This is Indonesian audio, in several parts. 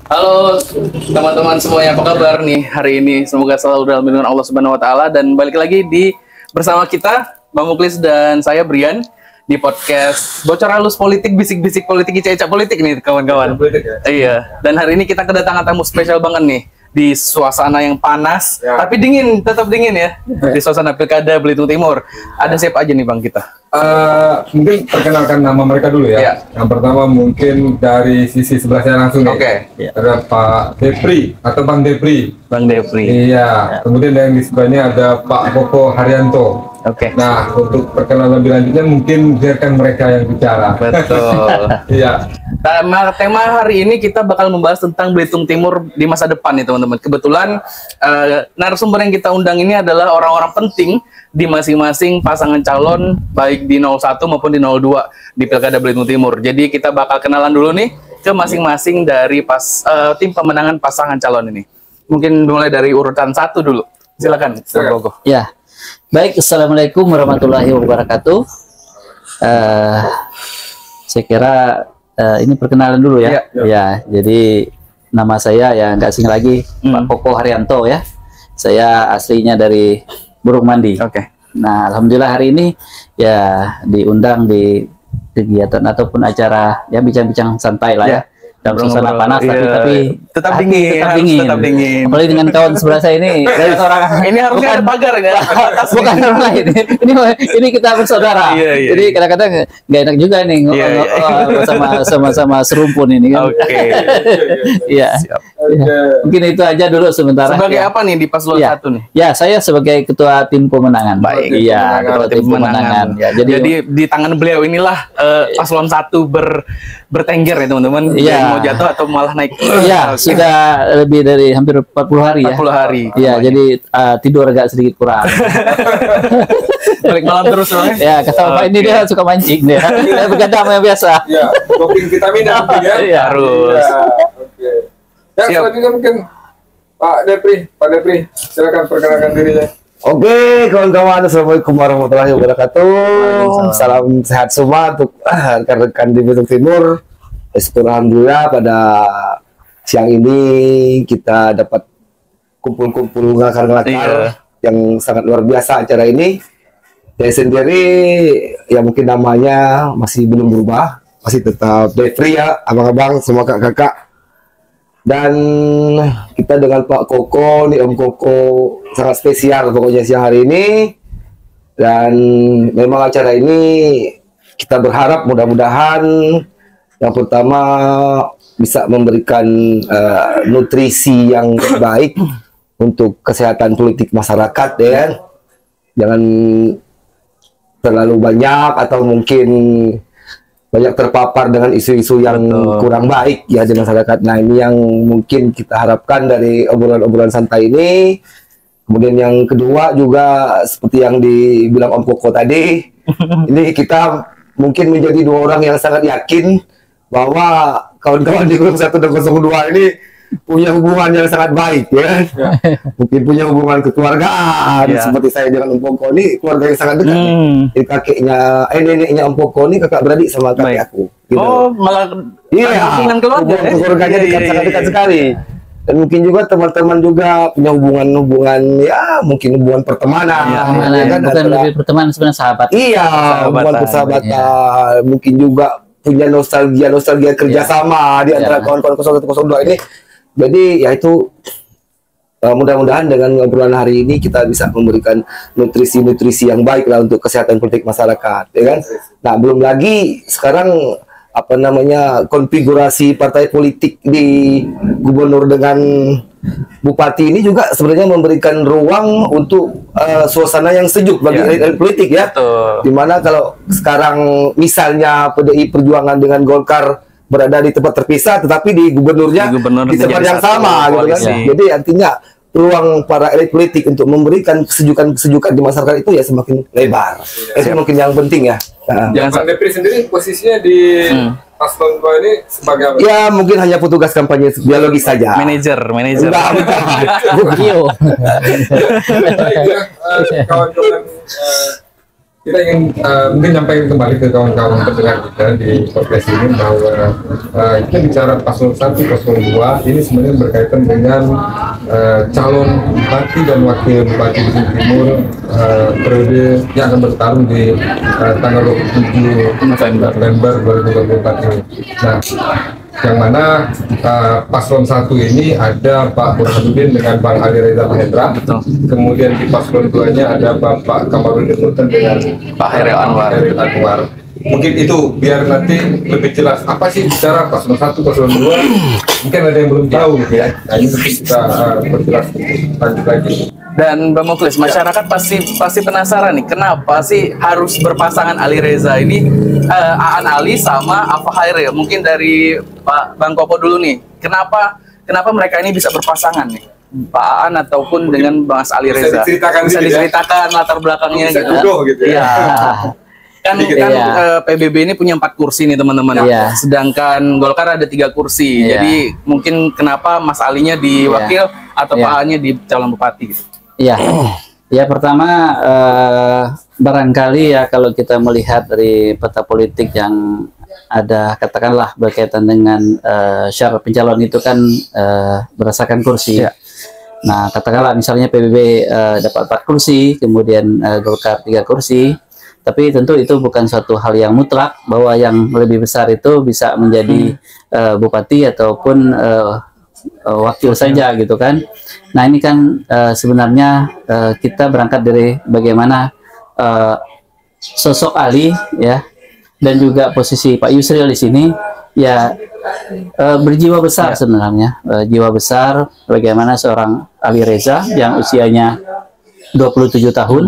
Halo teman-teman semuanya, apa kabar nih hari ini? Semoga selalu dalam lindungan Allah Subhanahu wa taala, dan balik lagi bersama kita Bang Muklis dan saya Brian di podcast Bocor Halus Politik, bisik-bisik politik, icak-icak politik nih kawan-kawan. Ya? Iya, dan hari ini kita kedatangan tamu spesial banget nih di suasana yang panas, ya, tapi dingin, tetap dingin ya. Di suasana Pilkada Belitung Timur. Ada siapa aja nih Bang kita? Mungkin perkenalkan nama mereka dulu ya. Ya. Yang pertama mungkin dari sisi sebelah saya langsung nih. Oke. Ada Pak Depri atau Bang Depri. Bang Depri. Iya. Kemudian yang di sebelahnya ada Pak Koko Haryanto. Oke. Nah, untuk perkenalan lebih lanjutnya mungkin biarkan mereka yang bicara. Betul. Iya. Tema hari ini kita bakal membahas tentang Belitung Timur di masa depan nih teman-teman. Kebetulan narasumber yang kita undang ini adalah orang-orang penting di masing-masing pasangan calon, baik di 01 maupun di 02 di Pilkada Belitung Timur. Jadi kita bakal kenalan dulu nih ke masing-masing dari tim pemenangan pasangan calon ini. Mungkin mulai dari urutan 1 dulu. Silakan, Bang Gogo. Ya, baik. Assalamualaikum warahmatullahi wabarakatuh. Saya kira ini perkenalan dulu ya. Ya, jadi nama saya ya nggak asing lagi, Pak Koko Haryanto ya. Saya aslinya dari Burung Mandi. Oke. Nah, alhamdulillah hari ini ya diundang di kegiatan ataupun acara ya bincang-bincang santai lah ya. Dalam suasana panas, tapi tetap hati dingin, tetap harus dingin. tetap dingin. Apalagi dengan kawan sebelah saya ini dari orang Ini harusnya ada pagar kan? bukan orang lain. Ini kita bersaudara. Iya. Jadi kadang-kadang nggak enak juga nih sama serumpun ini kan. Oke. Iya. Mungkin itu aja dulu sementara. Sebagai ya. apa nih di paslon 1 nih? Ya, saya sebagai ketua tim pemenangan. Baik. Iya, ketua tim pemenangan. Ya, jadi di tangan beliau inilah paslon 1 bertengger ya teman-teman. Iya. Mau jatuh atau malah naik. Iya, sudah lebih dari hampir 40 hari ya. 40 hari. Iya, jadi tidur agak sedikit kurang. Balik malam terus loh. Ya, kata Bapak ini dia suka mancing dia. Dia begadang yang biasa. Ya, doping vitamin mungkin ya. Iya, harus. Oke. Ya, selanjutnya mungkin Pak Depri, silakan perkenalkan dirinya. Oke, kawan-kawan, assalamualaikum warahmatullahi wabarakatuh. Salam sehat semua untuk rekan-rekan di Belitung Timur. Alhamdulillah pada siang ini kita dapat kumpul-kumpul ngelakar-ngelakar yang sangat luar biasa acara ini. Saya sendiri ya mungkin namanya masih belum berubah, masih tetap Depri ya, abang-abang, semua kakak-kakak. Dan kita dengan Pak Koko, nih Om Koko, sangat spesial pokoknya siang hari ini. Dan memang acara ini kita berharap mudah-mudahan yang pertama bisa memberikan nutrisi yang baik untuk kesehatan politik masyarakat ya. Jangan terlalu banyak atau mungkin banyak terpapar dengan isu-isu yang kurang baik ya di masyarakat. Nah, ini yang mungkin kita harapkan dari obrolan-obrolan santai ini. Kemudian yang kedua juga seperti yang dibilang Om Koko tadi, ini kita mungkin menjadi dua orang yang sangat yakin bahwa kawan-kawan di 01 dan 02 ini punya hubungan yang sangat baik ya. Mungkin punya hubungan kekeluargaan seperti saya dengan Om Koko ini keluarga yang sangat dekat. Jadi neneknya Om Koko ini kakak beradik sama kakek aku. Gitu. Oh, malah hubungan keluarga. Keluarganya dekat, sangat dekat sekali. Dan mungkin juga teman-teman juga punya hubungan ya mungkin hubungan pertemanan. Kan bukan lebih pertemanan, sebenarnya sahabat. Iya, hubungan persahabatan. Mungkin juga punya nostalgia kerjasama di antara kawan-kawan 0102 ini. Jadi ya itu mudah-mudahan dengan obrolan hari ini kita bisa memberikan nutrisi yang baik lah untuk kesehatan politik masyarakat, ya kan? Nah, belum lagi sekarang konfigurasi partai politik di gubernur dengan bupati ini juga sebenarnya memberikan ruang untuk suasana yang sejuk bagi elit politik ya. Dimana kalau sekarang misalnya PDI Perjuangan dengan Golkar berada di tempat terpisah, tetapi di gubernurnya di tempat yang sama, gitu kan? Jadi artinya peluang para elit politik untuk memberikan kesejukan di masyarakat itu ya semakin lebar. Itu mungkin yang penting ya. Nah, Pak Depri sendiri posisinya di paslon 2 ini sebagai apa? Ya mungkin hanya petugas kampanye biologis saja. Manajer. Bukan. Kawan-kawan kita ingin mungkin nyampaikan kembali ke kawan-kawan pendengar kita di podcast ini bahwa kita bicara paslon 1, paslon 2 ini sebenarnya berkaitan dengan calon bupati dan wakil bupati Belitung Timur periode yang akan bertarung di tanggal 27 November 2024 ini. Nah, yang mana paslon 1 ini ada Pak Burhanuddin dengan Bang Ali Reza Mahendra. Kemudian di paslon 2-nya ada Bapak Kamarudin Nurtan dengan Pak Hairil Anwar. Mungkin itu biar nanti lebih jelas apa sih bicara paslon 1, paslon 2. Mungkin ada yang belum tahu gitu ya. Nah, ini mungkin kita perjelas lanjut lagi. Dan Bang Muklis, masyarakat pasti penasaran nih, kenapa sih harus berpasangan Ali Reza ini, Aan Ali sama Alfa Hairil? Mungkin dari Bang Koko dulu nih, kenapa mereka ini bisa berpasangan nih, Pak Aan ataupun dengan Bang Ali Reza? Bisa diceritakan latar belakangnya gitu. Ya. Kan PBB ini punya 4 kursi nih teman-teman. Sedangkan Golkar ada 3 kursi. Jadi mungkin kenapa Mas Alinya di wakil atau Pak Aannya di calon bupati gitu? Ya pertama barangkali ya kalau kita melihat dari peta politik yang ada katakanlah berkaitan dengan syarat pencalon itu kan berdasarkan kursi. Nah katakanlah misalnya PBB dapat 4 kursi, kemudian Golkar 3 kursi, tapi tentu itu bukan suatu hal yang mutlak bahwa yang lebih besar itu bisa menjadi bupati ataupun wakil saja gitu kan. Nah ini kan sebenarnya kita berangkat dari bagaimana sosok Ali ya, dan juga posisi Pak Yusril di sini ya berjiwa besar sebenarnya, jiwa besar bagaimana seorang Ali Reza yang usianya 27 tahun.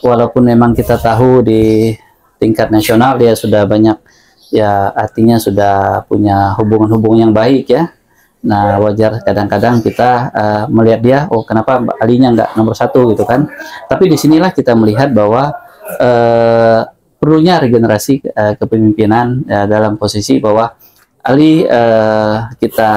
Walaupun memang kita tahu di tingkat nasional dia sudah banyak ya, artinya sudah punya hubungan-hubungan yang baik ya. Nah wajar kadang-kadang kita melihat dia, oh kenapa Alinya nggak nomor 1 gitu kan. Tapi disinilah kita melihat bahwa perlunya regenerasi kepemimpinan dalam posisi bahwa Ali kita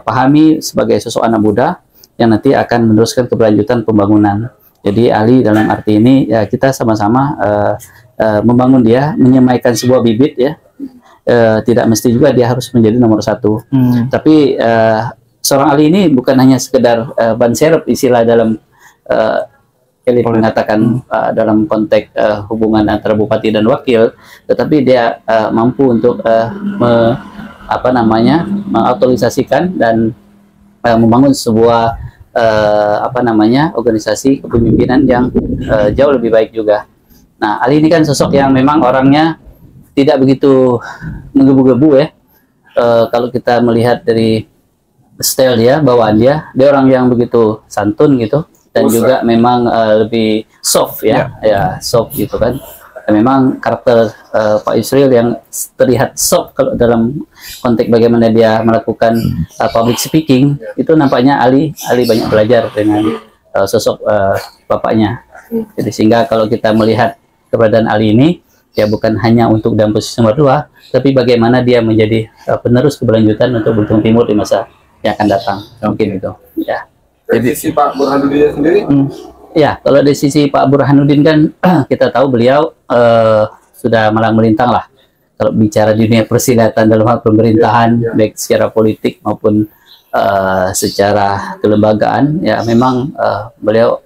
pahami sebagai sosok anak muda yang nanti akan meneruskan keberlanjutan pembangunan. Jadi Ali dalam arti ini ya kita sama-sama membangun dia, menyemaikan sebuah bibit ya. Tidak mesti juga dia harus menjadi nomor 1. Tapi seorang Ali ini bukan hanya sekedar ban serep istilah dalam elit mengatakan dalam konteks hubungan antara bupati dan wakil, tetapi dia mampu untuk mengaktualisasikan dan membangun sebuah organisasi kepemimpinan yang jauh lebih baik juga. Nah Ali ini kan sosok yang memang orangnya tidak begitu menggebu-gebu ya. Kalau kita melihat dari style dia, bawaan dia orang yang begitu santun gitu, dan juga memang lebih soft ya, soft gitu kan. Dan memang karakter Pak Yusril yang terlihat soft kalau dalam konteks bagaimana dia melakukan public speaking, itu nampaknya Ali banyak belajar dengan sosok bapaknya. Jadi sehingga kalau kita melihat keberadaan Ali ini ya bukan hanya untuk dalam posisi nomor 2, tapi bagaimana dia menjadi penerus keberlanjutan untuk Belitung Timur di masa yang akan datang. Mungkin itu ya. Dari sisi Pak Burhanuddin sendiri? Ya, kalau dari sisi Pak Burhanuddin kan kita tahu beliau sudah malang melintang lah kalau bicara di dunia persilatan dalam hal pemerintahan, baik secara politik maupun secara kelembagaan. Ya memang beliau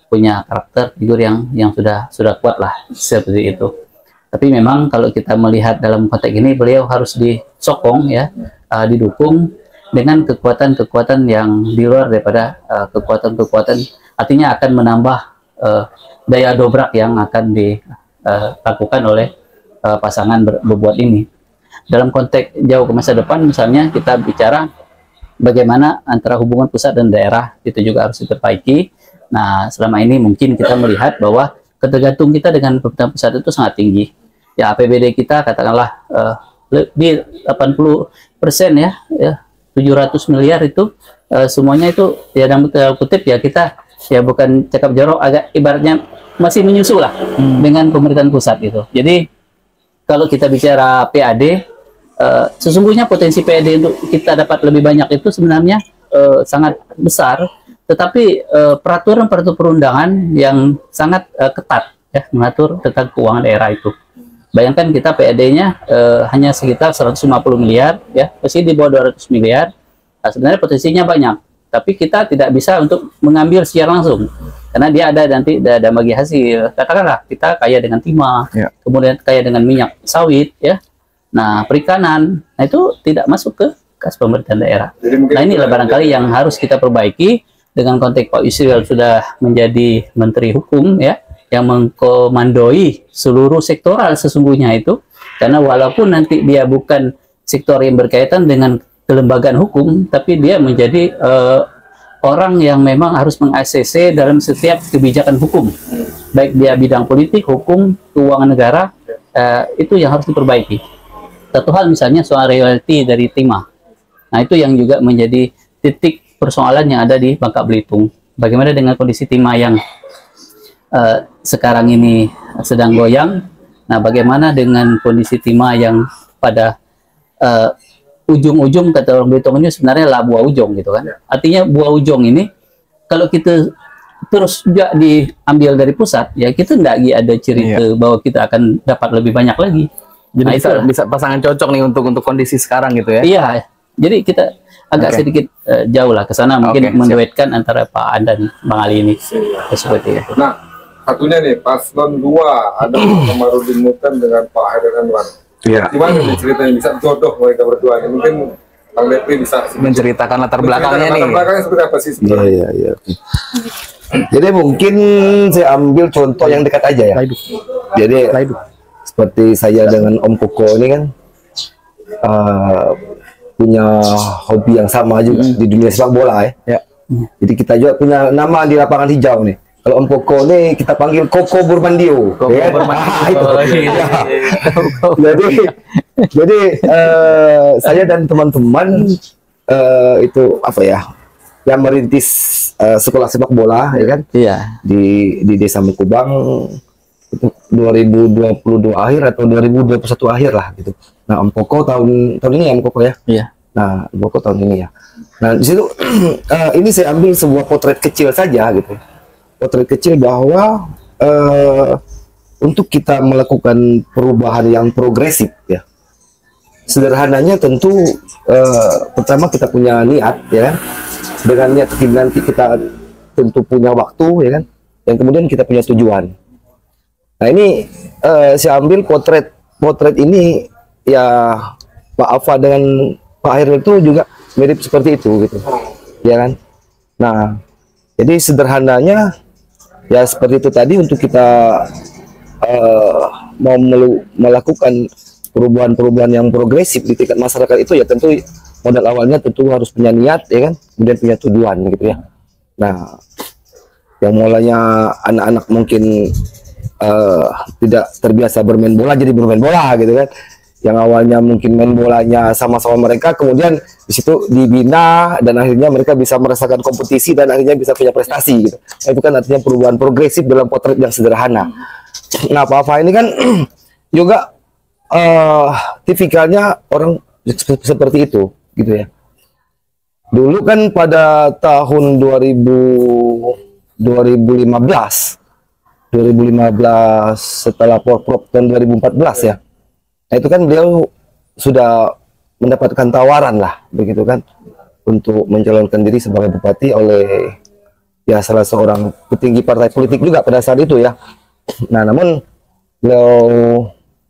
punya karakter figur yang sudah kuat lah seperti itu. Tapi memang kalau kita melihat dalam konteks ini beliau harus disokong ya, didukung dengan kekuatan-kekuatan yang di luar daripada kekuatan-kekuatan, artinya akan menambah daya dobrak yang akan dilakukan oleh pasangan berbuat ini. Dalam konteks jauh ke masa depan misalnya kita bicara bagaimana antara hubungan pusat dan daerah itu juga harus diperbaiki. Nah selama ini mungkin kita melihat bahwa ketergantungan kita dengan pemerintah pusat itu sangat tinggi. Ya APBD kita katakanlah lebih 80% ya 700 miliar itu semuanya itu ya dalam kutip ya kita ya bukan cakap jorok, agak ibaratnya masih menyusul lah dengan pemerintahan pusat itu. Jadi kalau kita bicara PAD, sesungguhnya potensi PAD untuk kita dapat lebih banyak itu sebenarnya sangat besar, tetapi peraturan perundangan yang sangat ketat ya, mengatur tentang keuangan daerah itu. Bayangkan kita PAD-nya hanya sekitar 150 miliar, ya, pasti di bawah 200 miliar. Nah, sebenarnya potensinya banyak, tapi kita tidak bisa untuk mengambil secara langsung, karena dia ada nanti ada bagi hasil. Katakanlah kita kaya dengan timah, Ya. kemudian kaya dengan minyak sawit, ya. Nah, perikanan, nah itu tidak masuk ke kas pemerintahan daerah. Nah, inilah barangkali yang harus kita perbaiki dengan konteks Pak Yusril sudah menjadi Menteri Hukum, ya, yang mengkomandoi seluruh sektoral sesungguhnya itu, karena walaupun nanti dia bukan sektor yang berkaitan dengan kelembagaan hukum, tapi dia menjadi orang yang memang harus meng-ACC dalam setiap kebijakan hukum, baik dia bidang politik, hukum, keuangan negara, itu yang harus diperbaiki. Satu hal misalnya soal royalti dari timah, nah itu yang juga menjadi titik persoalan yang ada di Bangka Belitung. Bagaimana dengan kondisi timah yang sekarang ini sedang goyang? Nah, bagaimana dengan kondisi timah yang pada ujung-ujung, kata orang Belitung ini sebenarnya lah buah ujung gitu kan? Artinya buah ujung ini kalau kita terus juga diambil dari pusat, ya kita nggak ada cerita bahwa kita akan dapat lebih banyak lagi. Jadi Nah, bisa pasangan cocok nih untuk kondisi sekarang gitu ya. Iya, jadi kita agak sedikit jauh lah ke sana, mungkin Siap. menduetkan antara Pak An dan Bang Ali ini seperti itu. Nah, satunya nih, paslon 2 ada Komarudin Mutan dengan Pak Haidar Anwar. Iya. Gimana nih ceritanya bisa jodoh mereka berdua nih? Mungkin Bang Lepri bisa Menceritakan latar belakangnya nih. Latar belakangnya seperti apa sih sebenarnya? Iya. Jadi mungkin saya ambil contoh yang dekat aja ya. Jadi seperti saya dengan Om Koko ini kan punya hobi yang sama juga di dunia sepak bola ya. Ya. Jadi kita juga punya nama di lapangan hijau nih. Kalau Om Koko nih kita panggil Koko Burmandio. Koko ya kan? Burmandio. Ya. Jadi saya dan teman-teman itu apa ya? Yang merintis sekolah sepak bola ya kan? Iya. Di Desa Mukubang itu 2022 akhir atau 2021 akhir lah gitu. Nah, Om Koko tahun ini ya Om Koko ya. Iya. Nah, Om Koko tahun ini ya. Nah, di situ ini saya ambil sebuah potret kecil saja gitu. Potret kecil bahwa untuk kita melakukan perubahan yang progresif ya. Sederhananya tentu pertama kita punya niat ya kan. Dengan niat nanti kita tentu punya waktu ya kan. Dan kemudian kita punya tujuan. Nah, ini saya ambil potret ini ya Pak Afa dengan Pak Hairil itu juga mirip seperti itu gitu. Ya kan? Nah, jadi sederhananya ya seperti itu tadi, untuk kita mau melakukan perubahan-perubahan yang progresif di tingkat masyarakat itu ya tentu modal awalnya tentu harus punya niat ya kan, kemudian punya tujuan gitu ya. Nah, yang mulanya anak-anak mungkin tidak terbiasa bermain bola jadi bermain bola gitu kan, yang awalnya mungkin main bolanya sama-sama mereka, kemudian di situ dibina dan akhirnya mereka bisa merasakan kompetisi dan akhirnya bisa punya prestasi gitu. Nah, itu kan artinya perubahan progresif dalam potret yang sederhana. Nah, Pak Afa ini kan juga tipikalnya orang seperti itu gitu ya. Dulu kan pada tahun 2015 setelah Prop tahun 2014 ya. Nah, itu kan beliau sudah mendapatkan tawaran lah begitu kan untuk mencalonkan diri sebagai bupati oleh ya salah seorang petinggi partai politik juga pada saat itu ya. Nah, namun beliau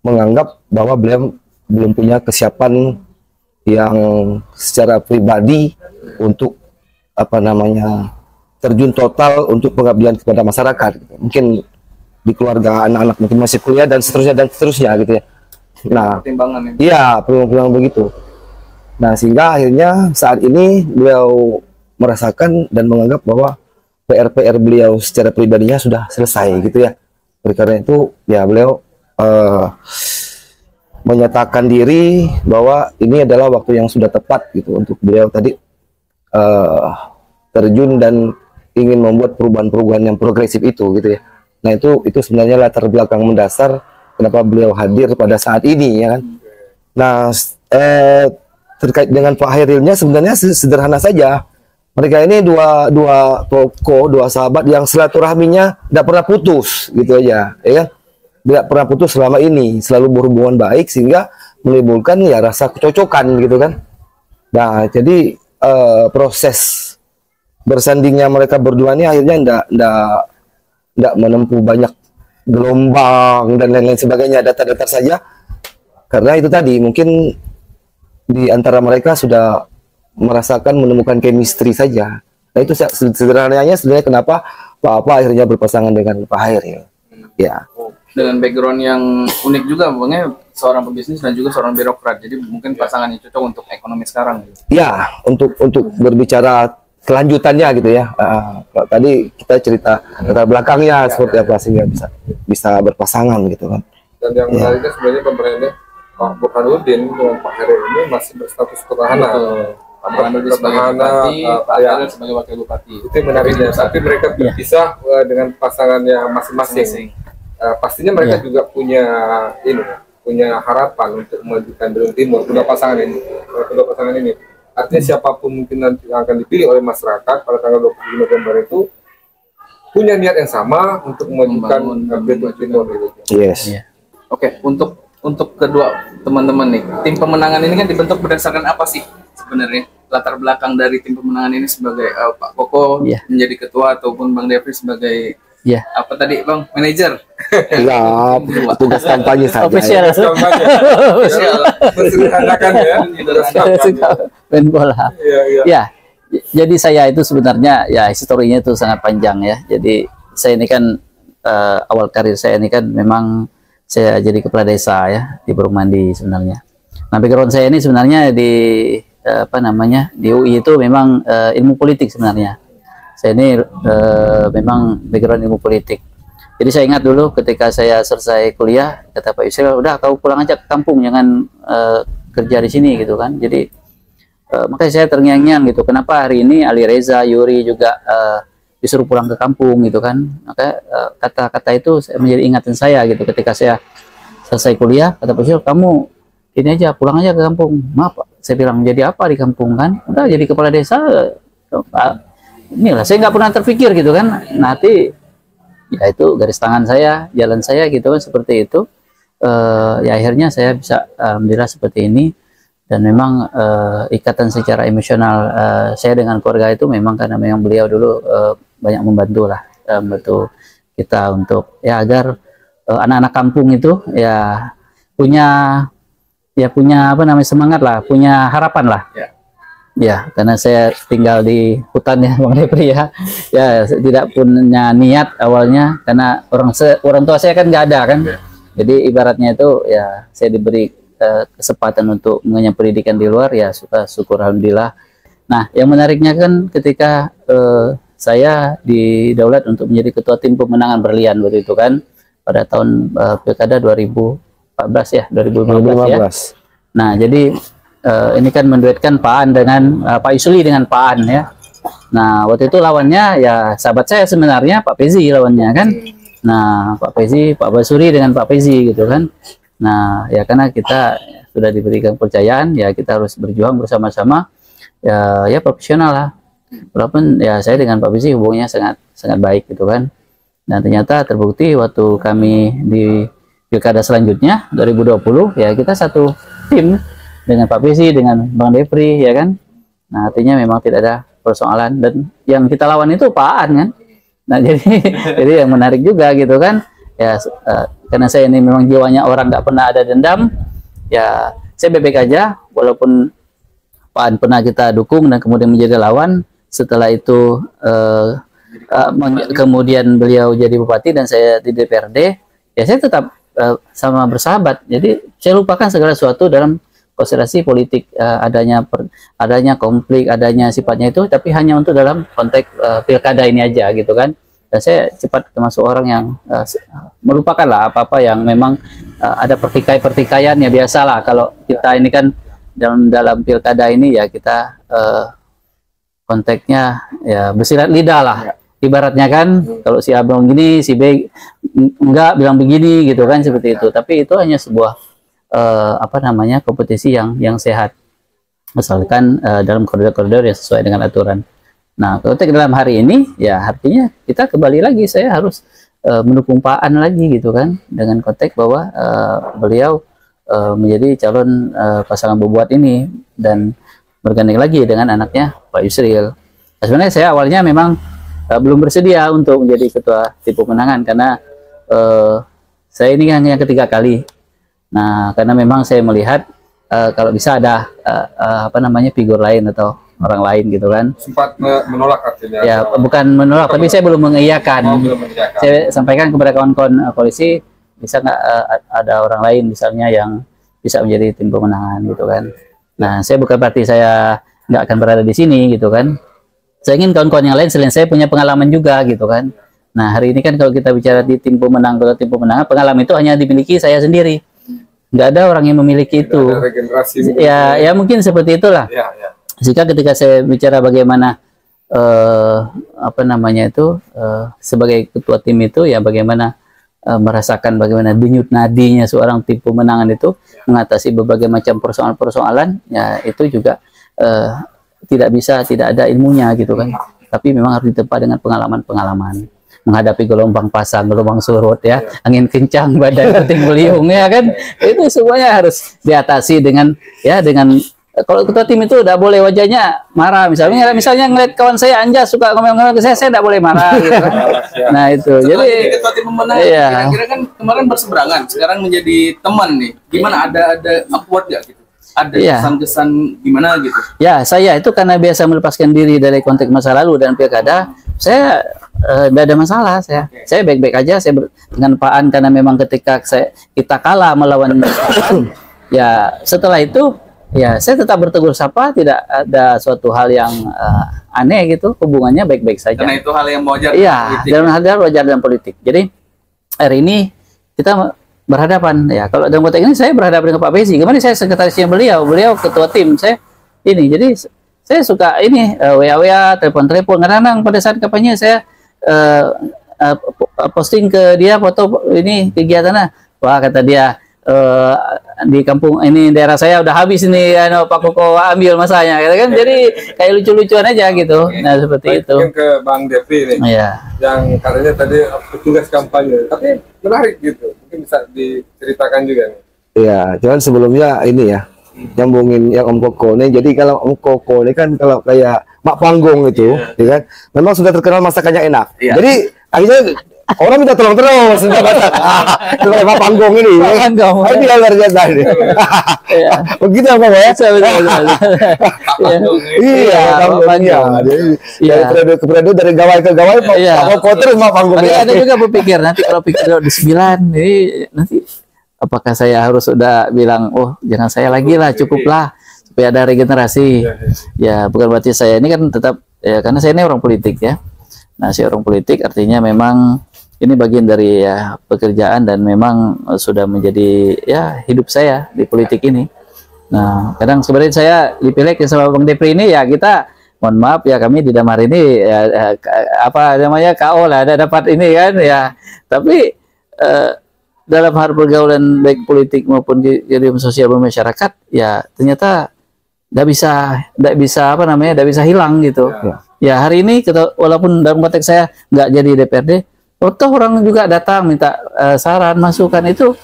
menganggap bahwa beliau belum punya kesiapan yang secara pribadi untuk apa namanya terjun total untuk pengabdian kepada masyarakat. Mungkin di keluarga anak-anak mungkin masih kuliah dan seterusnya gitu ya. Nah, Pertimbangan iya pertimbangan begitu. Nah, sehingga akhirnya saat ini beliau merasakan dan menganggap bahwa PR-PR beliau secara pribadinya sudah selesai gitu ya. Oleh karena itu ya beliau menyatakan diri bahwa ini adalah waktu yang sudah tepat gitu untuk beliau tadi terjun dan ingin membuat perubahan-perubahan yang progresif itu gitu ya. Nah, itu sebenarnya latar belakang mendasar kenapa beliau hadir pada saat ini ya kan. Nah, terkait dengan Pak Hairilnya sebenarnya sederhana saja. mereka ini dua tokoh, dua sahabat yang silaturahminya tidak pernah putus gitu aja, ya kan? Tidak pernah putus selama ini, selalu berhubungan baik sehingga menimbulkan ya rasa kecocokan gitu kan. Nah, jadi proses bersandingnya mereka berdua ini akhirnya tidak menempuh banyak gelombang dan lain-lain sebagainya, datar-datar saja. Karena itu tadi mungkin di antara mereka sudah merasakan menemukan chemistry saja. Nah, itu sederhananya sebenarnya kenapa Pak akhirnya berpasangan dengan Pak Hairil. Ya. Dengan background yang unik juga, bangnya seorang pebisnis dan juga seorang birokrat. Jadi mungkin pasangannya cocok untuk ekonomi sekarang. Ya, untuk berbicara kelanjutannya gitu ya. Kalau tadi kita cerita latar belakangnya seperti apa sehingga bisa berpasangan gitu kan. Dan yang menariknya sebenarnya pemerintah Pak Burhanuddin dengan Pak Hairil ini masih berstatus petahana. Petahana, Pak Hairil sebagai wakil bupati. Itu yang menariknya. Tapi mereka berpisah dengan pasangannya masing-masing. Pastinya mereka juga punya harapan untuk memajukan Belitung Timur. Kedua pasangan ini. Artinya siapapun mungkin nanti yang akan dipilih oleh masyarakat pada tanggal 25 November itu punya niat yang sama untuk memajukan Belitung Timur. Yes. Oke, untuk kedua teman-teman nih, tim pemenangan ini kan dibentuk berdasarkan apa sih sebenarnya latar belakang dari tim pemenangan ini sebagai Pak Koko menjadi ketua ataupun Bang Devri sebagai apa tadi Bang manajer? Ya, tugas kampanye saja. Official. Mensederhanakan ya. Main bola. Ya, jadi saya itu sebenarnya ya historinya itu sangat panjang ya. Jadi saya ini kan awal karir saya ini kan memang saya jadi kepala desa ya di Burungmandi sebenarnya. Nah, background saya ini sebenarnya di di UI itu memang ilmu politik sebenarnya. Saya ini memang background ilmu politik. Jadi saya ingat dulu ketika saya selesai kuliah, kata Pak Yusril, udah kau pulang aja ke kampung, jangan kerja di sini gitu kan. Jadi makanya saya terngiang-ngiang gitu, kenapa hari ini Ali Reza, Yuri juga disuruh pulang ke kampung gitu kan. Maka kata-kata itu menjadi ingatan saya gitu ketika saya selesai kuliah. Kata Pak Yusril, kamu ini aja pulang aja ke kampung. Maaf Pak, saya bilang jadi apa di kampung kan? Udah jadi kepala desa. Inilah saya nggak pernah terpikir gitu kan. Nanti ya itu garis tangan saya, jalan saya gitu kan seperti itu. Ya akhirnya saya bisa alhamdulillah seperti ini. Dan memang ikatan secara emosional saya dengan keluarga itu memang karena memang beliau dulu banyak membantu lah, membantu kita untuk ya agar anak-anak kampung itu ya punya semangat lah, punya harapan lah. Ya, karena saya tinggal di hutan ya Bang Devri ya. Ya, tidak punya niat awalnya karena orang tua saya kan nggak ada kan. Jadi ibaratnya itu ya saya diberi kesempatan untuk mengenyam pendidikan di luar ya syukur alhamdulillah. Nah, yang menariknya kan ketika saya didaulat untuk menjadi ketua tim pemenangan berlian waktu itu kan pada tahun Pilkada 2014 ya, 2015 ya. Nah, jadi ini kan menduetkan Pak An dengan Pak Yusli dengan Pak An ya. Nah, waktu itu lawannya ya sahabat saya sebenarnya Pak Pezi lawannya kan. Nah, Pak Pezi, Pak Basuri dengan Pak Pezi gitu kan. Nah, ya karena kita sudah diberikan kepercayaan ya kita harus berjuang bersama-sama ya profesional lah. Walaupun ya saya dengan Pak Pezi hubungannya sangat baik gitu kan. Dan ternyata terbukti waktu kami di pilkada selanjutnya 2020 ya kita satu tim dengan Pak Pezi, dengan Bang Devri, ya kan. Nah, artinya memang tidak ada persoalan dan yang kita lawan itu Pak An kan. Nah, jadi yang menarik juga gitu kan. Ya, karena saya ini memang jiwanya orang nggak pernah ada dendam, ya saya bebek aja. Walaupun Pak An pernah kita dukung dan kemudian menjadi lawan, setelah itu kemudian beliau jadi bupati dan saya di DPRD, ya saya tetap sama bersahabat. Jadi saya lupakan segala sesuatu dalam konstelasi politik, adanya konflik, adanya sifatnya itu, tapi hanya untuk dalam konteks pilkada ini aja gitu kan. Dan saya cepat termasuk orang yang melupakan lah apa-apa yang memang ada pertikaian ya biasa lah. Kalau kita ini kan dalam pilkada ini ya kita konteksnya ya bersilat lidah lah. Ibaratnya kan kalau si abang gini, si B enggak bilang begini gitu kan seperti itu. Tapi itu hanya sebuah kompetisi yang sehat, misalkan dalam koridor-koridor yang sesuai dengan aturan. Nah, konteks dalam hari ini ya artinya kita kembali lagi, saya harus mendukung Pak An lagi gitu kan, dengan konteks bahwa beliau menjadi calon pasangan bobot ini dan bergandeng lagi dengan anaknya Pak Yusril. Nah, sebenarnya saya awalnya memang belum bersedia untuk menjadi ketua tim pemenangan karena saya ini hanya ketiga kali. Nah, karena memang saya melihat kalau bisa ada apa namanya figur lain atau orang lain gitu kan. Sempat menolak artinya? Ya, bukan menolak, tapi saya belum mengiyakan. Saya sampaikan kepada kawan-kawan koalisi, bisa nggak ada orang lain misalnya yang bisa menjadi tim pemenangan gitu kan. Nah, saya bukan berarti saya nggak akan berada di sini gitu kan. Saya ingin kawan-kawan yang lain selain saya punya pengalaman juga gitu kan. Nah, hari ini kan kalau kita bicara di tim pemenang atau tim pemenangan, pengalaman itu hanya dimiliki saya sendiri. Nggak ada orang yang memiliki itu. Ya, ya mungkin seperti itulah. Jika ketika saya bicara bagaimana apa namanya itu sebagai ketua tim itu ya bagaimana merasakan bagaimana denyut nadinya seorang tim pemenangan itu mengatasi berbagai macam persoalan-persoalan, ya itu juga tidak ada ilmunya gitu kan. Tapi memang harus ditempa dengan pengalaman-pengalaman menghadapi gelombang pasang, gelombang surut ya, angin kencang, badai puting beliung ya kan, itu semuanya harus diatasi dengan kalau ketua tim itu udah boleh wajahnya marah, misalnya ngeliat kawan saya Anjas suka ngomong-ngomong ke saya tidak boleh marah gitu kan. Nah itu setelah jadi ketua tim pemenang kira-kira kan kemarin berseberangan, sekarang menjadi teman nih, gimana ada upward ya gitu, ada kesan-kesan gimana gitu? Ya, saya itu karena biasa melepaskan diri dari konteks masa lalu dan pilkada, saya tidak ada masalah, saya baik-baik aja dengan Pak An, karena memang ketika kita kalah melawan Pak An, ya setelah itu ya saya tetap bertegur sapa, tidak ada suatu hal yang aneh gitu, hubungannya baik-baik saja. Karena itu hal yang wajar. Iya, dalam hal wajar dalam politik. Jadi hari ini kita berhadapan ya. Kalau dalam konteks ini saya berhadapan dengan Pak Besi. Kemarin saya sekretarisnya beliau ketua tim saya ini. Jadi saya suka ini WA, telepon-telepon. Kadang-kadang pada saat kampanye saya posting ke dia foto ini kegiatannya. Wah, kata dia, di kampung ini daerah saya udah habis ini Pak Koko ambil masanya gitu kan. Jadi kayak lucu-lucuan aja gitu. Nah, seperti itu. Ke Bang Devi nih. Yang katanya tadi petugas kampanye. Tapi menarik gitu. Mungkin bisa diceritakan juga nih. Iya, cuman sebelumnya ini ya, nyambungin yang Om Koko nih. Jadi kalau Om Koko ini kan kalau kayak Mak Panggung itu, ya kan, memang sudah terkenal masakannya enak. Jadi akhirnya orang minta tolong terus, sudah batas. Kalau Mak Panggung ini, ini luar biasa ini. Begitu apa ya? Iya, panggungnya. Dari periode ke periode, dari gawai ke gawai, Pak Koko terus Mak Panggung. Ada juga berpikir nanti kalau pikir di 9, ini nanti apakah saya harus sudah bilang, oh jangan saya lagi lah, cukuplah supaya ada regenerasi. Ya bukan berarti saya ini kan tetap ya, karena saya ini orang politik ya. Nah, saya orang politik artinya memang ini bagian dari ya pekerjaan dan memang sudah menjadi ya hidup saya di politik ini. Nah, kadang sebenarnya saya dipilih sama Bang Depri ini ya, kita mohon maaf ya, kami di Damar ini ya, apa namanya KO lah, ada dapat ini kan ya. Tapi dalam hal pergaulan baik politik maupun di sosial masyarakat ya ternyata tidak bisa apa namanya, tidak bisa hilang gitu. Ya hari ini walaupun dalam konteks saya nggak jadi DPRD, toh orang juga datang minta saran masukan itu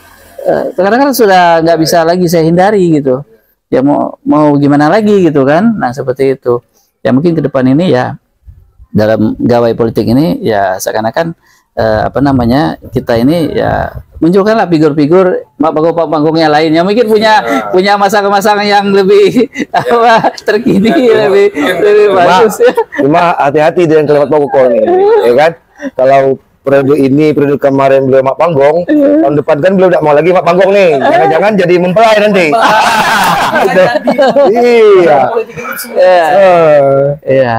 kadang-kadang sudah nggak bisa lagi saya hindari gitu. Ya mau gimana lagi gitu kan. Nah seperti itu. Ya mungkin ke depan ini ya dalam gawai politik ini ya seakan-akan apa namanya, kita ini ya munculkanlah figur-figur panggungnya lain yang mungkin punya masakan-masakan yang lebih apa terkini, lebih bagus ya. Cuma hati-hati dengan kalimat Pak Koko nih, ya kan? Kalau periode kemarin beliau Mak Panggung, tahun depan kan beliau tidak mau lagi Mak Panggung nih. Jangan-jangan jadi mempelai nanti. Iya.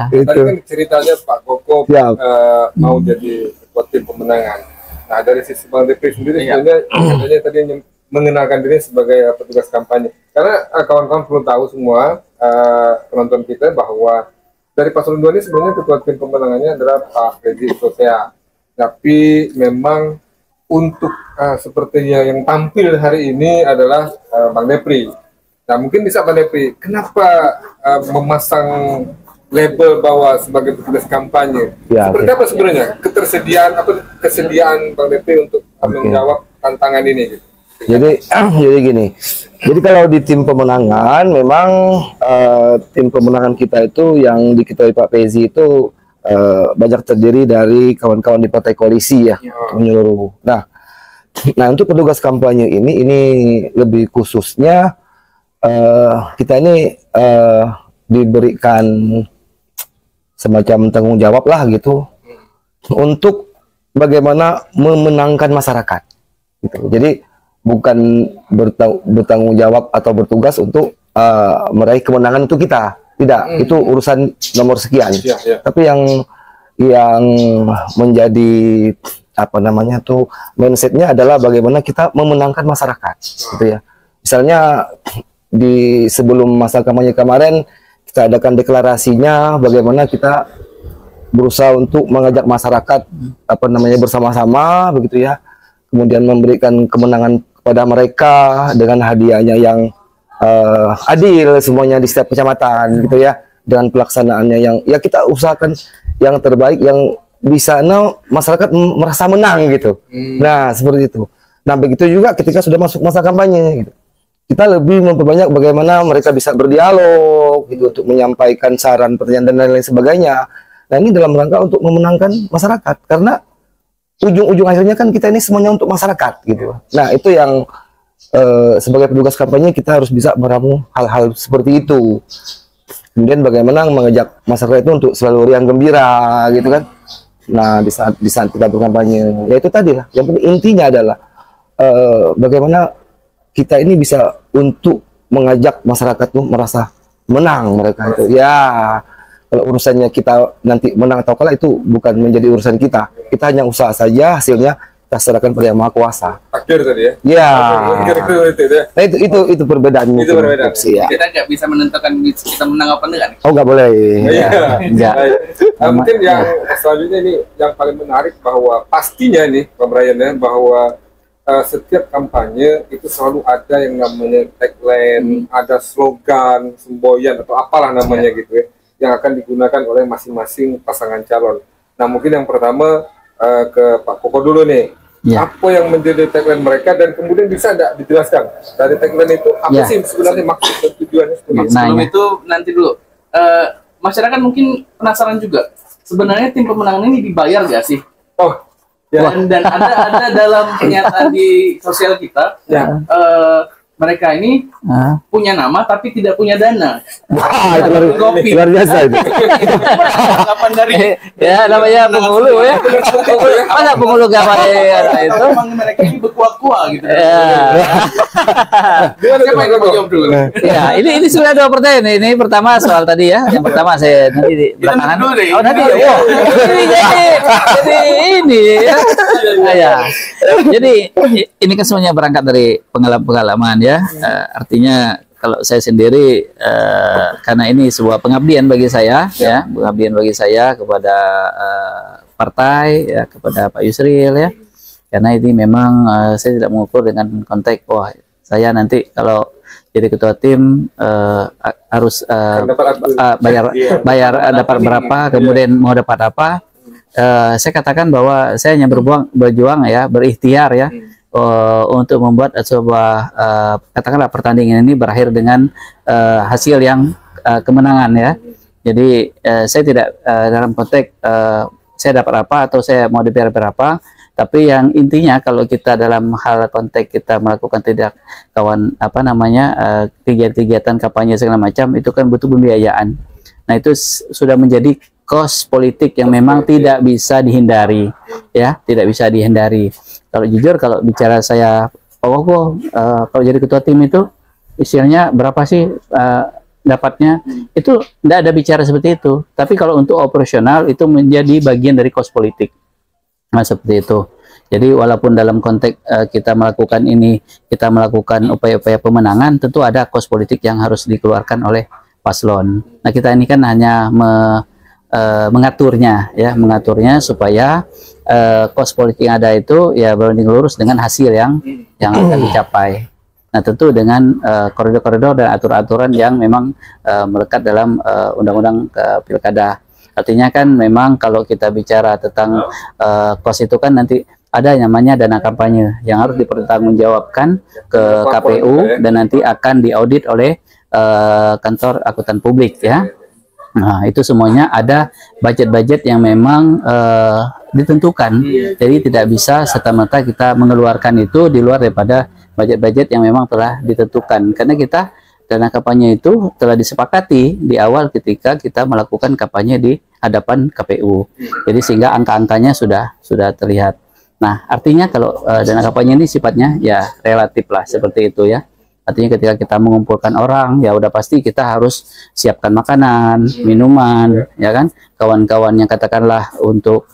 Tadi kan ceritanya Pak Koko mau jadi ketua tim pemenangan. Nah, dari sisi Bang Devi sendiri sebenarnya tadi mengenalkan diri sebagai petugas kampanye. Karena kawan-kawan perlu tahu semua penonton kita bahwa dari paslon 2 ini sebenarnya ketua tim pemenangannya adalah Pak Rezi Sosea. Tapi memang untuk sepertinya yang tampil hari ini adalah Bang Depri. Nah, mungkin bisa Bang Depri, kenapa memasang label bahwa sebagai petugas kampanye. Ya, Seperti apa sebenarnya kesediaan Bang DP untuk menjawab tantangan ini? Gitu? Jadi gini. Jadi kalau di tim pemenangan memang tim pemenangan kita itu yang diketuai Pak Pezi itu banyak terdiri dari kawan-kawan di partai koalisi ya menyeluruh. Nah untuk petugas kampanye ini lebih khususnya kita ini diberikan semacam tanggung jawab lah gitu untuk bagaimana memenangkan masyarakat. Gitu. Jadi bukan bertanggung jawab atau bertugas untuk meraih kemenangan untuk kita, tidak. Itu urusan nomor sekian. Tapi yang menjadi apa namanya tuh mindsetnya adalah bagaimana kita memenangkan masyarakat, gitu ya. Misalnya di sebelum masa kampanye kemarin kita adakan deklarasinya bagaimana kita berusaha untuk mengajak masyarakat apa namanya bersama-sama begitu ya, kemudian memberikan kemenangan kepada mereka dengan hadiahnya yang adil semuanya di setiap kecamatan gitu ya, dengan pelaksanaannya yang ya kita usahakan yang terbaik yang bisa masyarakat merasa menang gitu. Nah seperti itu. Nah begitu juga ketika sudah masuk masa kampanye gitu. Kita lebih memperbanyak bagaimana mereka bisa berdialog gitu untuk menyampaikan saran, pertanyaan dan lain-lain sebagainya. Nah ini dalam rangka untuk memenangkan masyarakat karena ujung-ujung akhirnya kan kita ini semuanya untuk masyarakat gitu. Nah itu yang sebagai petugas kampanye kita harus bisa meramu hal-hal seperti itu. Kemudian bagaimana mengajak masyarakat itu untuk selalu riang gembira gitu kan. Nah di saat kita berkampanye ya itu tadi lah. Yang penting intinya adalah bagaimana kita ini bisa untuk mengajak masyarakat tuh merasa menang mereka itu. Ya, kalau urusannya kita nanti menang atau kalah itu bukan menjadi urusan kita. Kita hanya usaha saja, hasilnya kita serahkan pada Yang Maha Kuasa. Takdir tadi ya. Ya. Nah, itu perbedaannya. Itu perbedaan. Ya. Kita nggak bisa menentukan kita menang apa enggak. Oh, nggak boleh. Iya. Mungkin yang selanjutnya ini yang paling menarik bahwa pastinya nih, Pak Brian ya, bahwa setiap kampanye itu selalu ada yang namanya tagline, ada slogan, semboyan atau apalah namanya gitu ya, yang akan digunakan oleh masing-masing pasangan calon. Nah mungkin yang pertama ke Pak Koko dulu nih, apa yang menjadi tagline mereka dan kemudian bisa nggak dijelaskan dari tagline itu apa sih sebenarnya maksud dan tujuannya? Sebelum itu nanti dulu, masyarakat mungkin penasaran juga, sebenarnya tim pemenangan ini dibayar nggak sih? Oh. Dan ada dalam pernyataan di sosial kita, mereka ini punya nama tapi tidak punya dana. Wah, itu luar biasa itu. Kapan dari? Ya namanya penghulu ya. Masa penghulu gak pakai itu? Memang mereka ini berkuah-kuah gitu. Siapa yang mau jawab dulu? Ya, ini sudah 2 pertanyaan. Ini pertama soal tadi ya. Yang pertama saya nanti di belakangan. Oh nanti ya. Wow. Jadi ini ya. Ya. Jadi ini kan semuanya berangkat dari pengalaman ya. Artinya kalau saya sendiri karena ini sebuah pengabdian bagi saya ya, pengabdian bagi saya kepada partai ya, kepada Pak Yusril ya. Karena ini memang saya tidak mengukur dengan konteks wah saya nanti kalau jadi ketua tim harus bayar dapat berapa, kemudian mau dapat apa. Saya katakan bahwa saya hanya berjuang ya, berikhtiar ya untuk membuat sebuah katakanlah pertandingan ini berakhir dengan hasil yang kemenangan ya. Jadi saya tidak dalam konteks saya dapat apa atau saya mau dibayar berapa, tapi yang intinya kalau kita dalam hal konteks kita melakukan kegiatan kampanye segala macam itu kan butuh pembiayaan. Nah itu sudah menjadi kos politik yang memang tidak bisa dihindari ya, tidak bisa dihindari. Kalau jujur kalau bicara saya kalau jadi ketua tim itu istilahnya berapa sih dapatnya, itu tidak ada bicara seperti itu. Tapi kalau untuk operasional itu menjadi bagian dari kos politik. Nah seperti itu. Jadi walaupun dalam konteks kita melakukan ini, kita melakukan upaya-upaya pemenangan, tentu ada kos politik yang harus dikeluarkan oleh paslon. Nah kita ini kan hanya mengaturnya ya, mengaturnya supaya kos politik yang ada itu ya berbanding lurus dengan hasil yang akan dicapai. Nah, tentu dengan koridor-koridor dan aturan-aturan yang memang melekat dalam undang-undang pilkada. Artinya kan memang kalau kita bicara tentang kos itu kan nanti ada yang namanya dana kampanye yang harus dipertanggungjawabkan ke KPU dan nanti akan diaudit oleh kantor akuntan publik ya. Nah, itu semuanya ada budget-budget yang memang ditentukan. Jadi tidak bisa serta-merta kita mengeluarkan itu di luar daripada budget-budget yang memang telah ditentukan. Karena kita dana kampanye itu telah disepakati di awal ketika kita melakukan kampanye di hadapan KPU. Jadi sehingga angka-angkanya sudah terlihat. Nah, artinya kalau dana kampanye ini sifatnya ya relatif lah seperti itu ya. Artinya ketika kita mengumpulkan orang, ya udah pasti kita harus siapkan makanan, minuman, ya kan? Kawan-kawan yang katakanlah untuk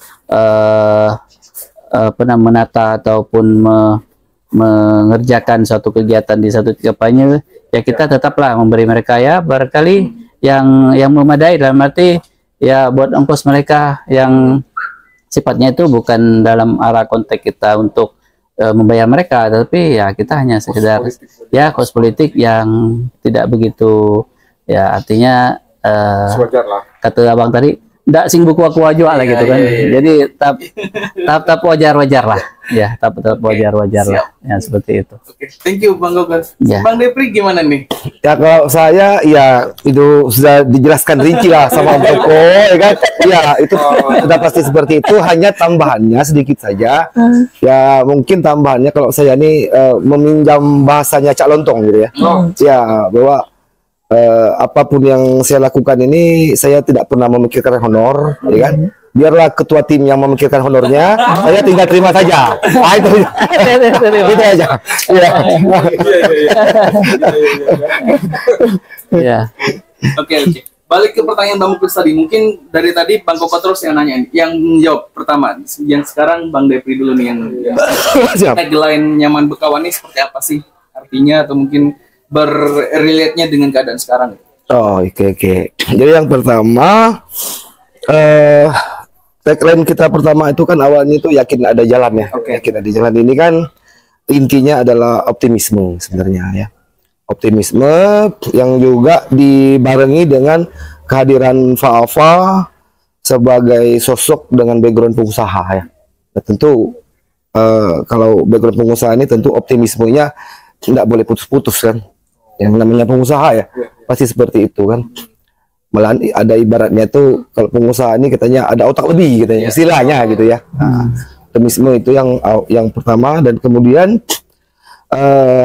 menata ataupun mengerjakan suatu kegiatan di satu kampanye, ya kita tetaplah memberi mereka ya barangkali yang memadai, dalam arti ya buat ongkos mereka yang sifatnya itu bukan dalam arah konteks kita untuk membayar mereka, tapi ya kita hanya sekedar ya kos politik yang tidak begitu ya, artinya Sewajar lah. kata abang tadi ndak sing buku aku aja lah gitu kan. Jadi tap wajar lah ya, tap wajar lah ya, seperti itu. Oke, thank you Bang Gogas. Ya. Bang Depri gimana nih? Ya kalau saya ya itu sudah dijelaskan rinci lah sama Om Toko, ya kan? Ya itu sudah pasti seperti itu. Hanya tambahannya sedikit saja. Ya mungkin tambahannya kalau saya ini meminjam bahasanya Cak Lontong gitu ya. Ya bahwa apapun yang saya lakukan ini saya tidak pernah memikirkan honor, ya kan? Biarlah ketua tim yang memikirkan honornya, saya tinggal terima saja. Ah, itu aja. Ya. Ya. Oke. Balik ke pertanyaan Bang Muklis tadi. Mungkin dari tadi Bang Koko terus yang nanya, yang jawab pertama. Yang sekarang Bang Depri dulu nih yang Siap. tagline nyaman Bekawan ini seperti apa sih artinya, atau mungkin berrelate-nya dengan keadaan sekarang? Oh, oke. Jadi yang pertama, tagline kita pertama itu kan awalnya itu yakin ada jalan ya. Yakin ada jalan ini kan intinya adalah optimisme sebenarnya ya. Optimisme yang juga dibarengi dengan kehadiran Fa'afa sebagai sosok dengan background pengusaha ya. Nah, tentu kalau background pengusaha ini tentu optimismenya tidak boleh putus-putus kan. Yang namanya pengusaha ya pasti seperti itu kan. Malah ada ibaratnya tuh kalau pengusaha ini katanya ada otak lebih gitu ya, istilahnya gitu ya. Nah, optimisme itu yang pertama, dan kemudian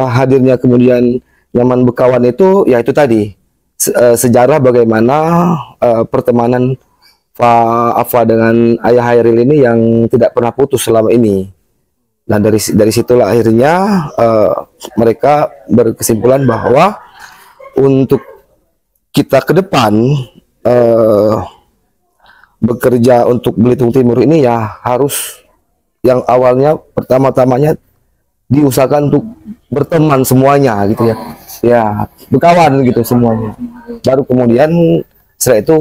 hadirnya kemudian nyaman Bekawan itu ya itu tadi sejarah bagaimana pertemanan Fa'afa dengan Ayah Hairil ini yang tidak pernah putus selama ini. Nah dari situlah akhirnya mereka berkesimpulan bahwa untuk kita ke depan bekerja untuk Belitung Timur ini ya harus yang awalnya pertama-tamanya diusahakan untuk berteman semuanya gitu ya, ya berkawan gitu semuanya. Baru kemudian setelah itu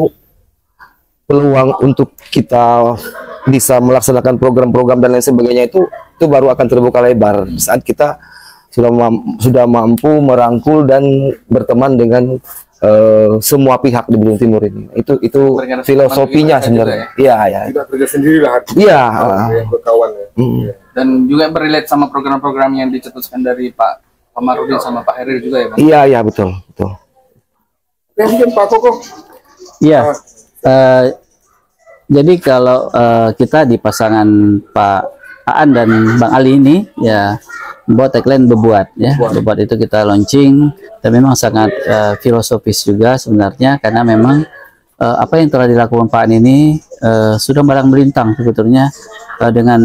peluang untuk kita bisa melaksanakan program-program dan lain sebagainya itu baru akan terbuka lebar saat kita sudah mampu merangkul dan berteman dengan semua pihak di Belitung Timur ini. Itu filosofinya sebenarnya. Iya ya. Tidak kerja sendiri lah. Iya. Yang berkawan ya. Dan juga berrelate sama program-program yang dicetuskan dari Pak Komarudin sama Pak Herir juga ya Bang? Iya betul. Ya mungkin Pak Koko. Iya. Jadi kalau kita di pasangan Pak Aan dan Bang Ali ini ya membuat tagline bebuat ya. Bebuat itu kita launching dan memang sangat filosofis juga sebenarnya, karena memang apa yang telah dilakukan Pak Aan ini sudah malang melintang sebetulnya dengan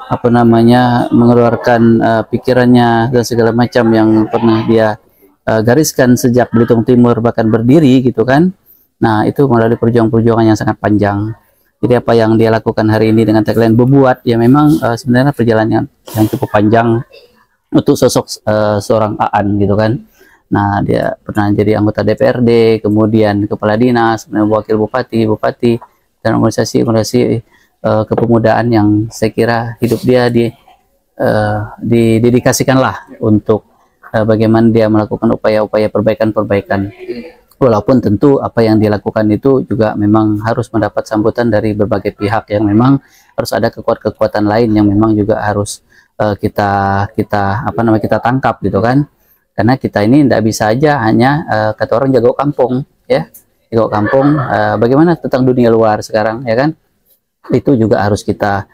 apa namanya mengeluarkan pikirannya dan segala macam yang pernah dia gariskan sejak Belitung Timur bahkan berdiri gitu kan. Nah itu melalui perjuangan yang sangat panjang. Jadi apa yang dia lakukan hari ini dengan tagline bebuat ya memang sebenarnya perjalanan yang cukup panjang untuk sosok seorang Aan gitu kan. Nah dia pernah jadi anggota DPRD, kemudian kepala dinas, wakil bupati dan organisasi kepemudaan yang saya kira hidup dia di didedikasikanlah untuk bagaimana dia melakukan upaya-upaya perbaikan-perbaikan. Walaupun tentu apa yang dilakukan itu juga memang harus mendapat sambutan dari berbagai pihak, yang memang harus ada kekuatan lain yang memang juga harus kita tangkap gitu kan. Karena kita ini tidak bisa aja hanya kata orang jago kampung ya, jago kampung. Bagaimana tentang dunia luar sekarang ya kan? Itu juga harus kita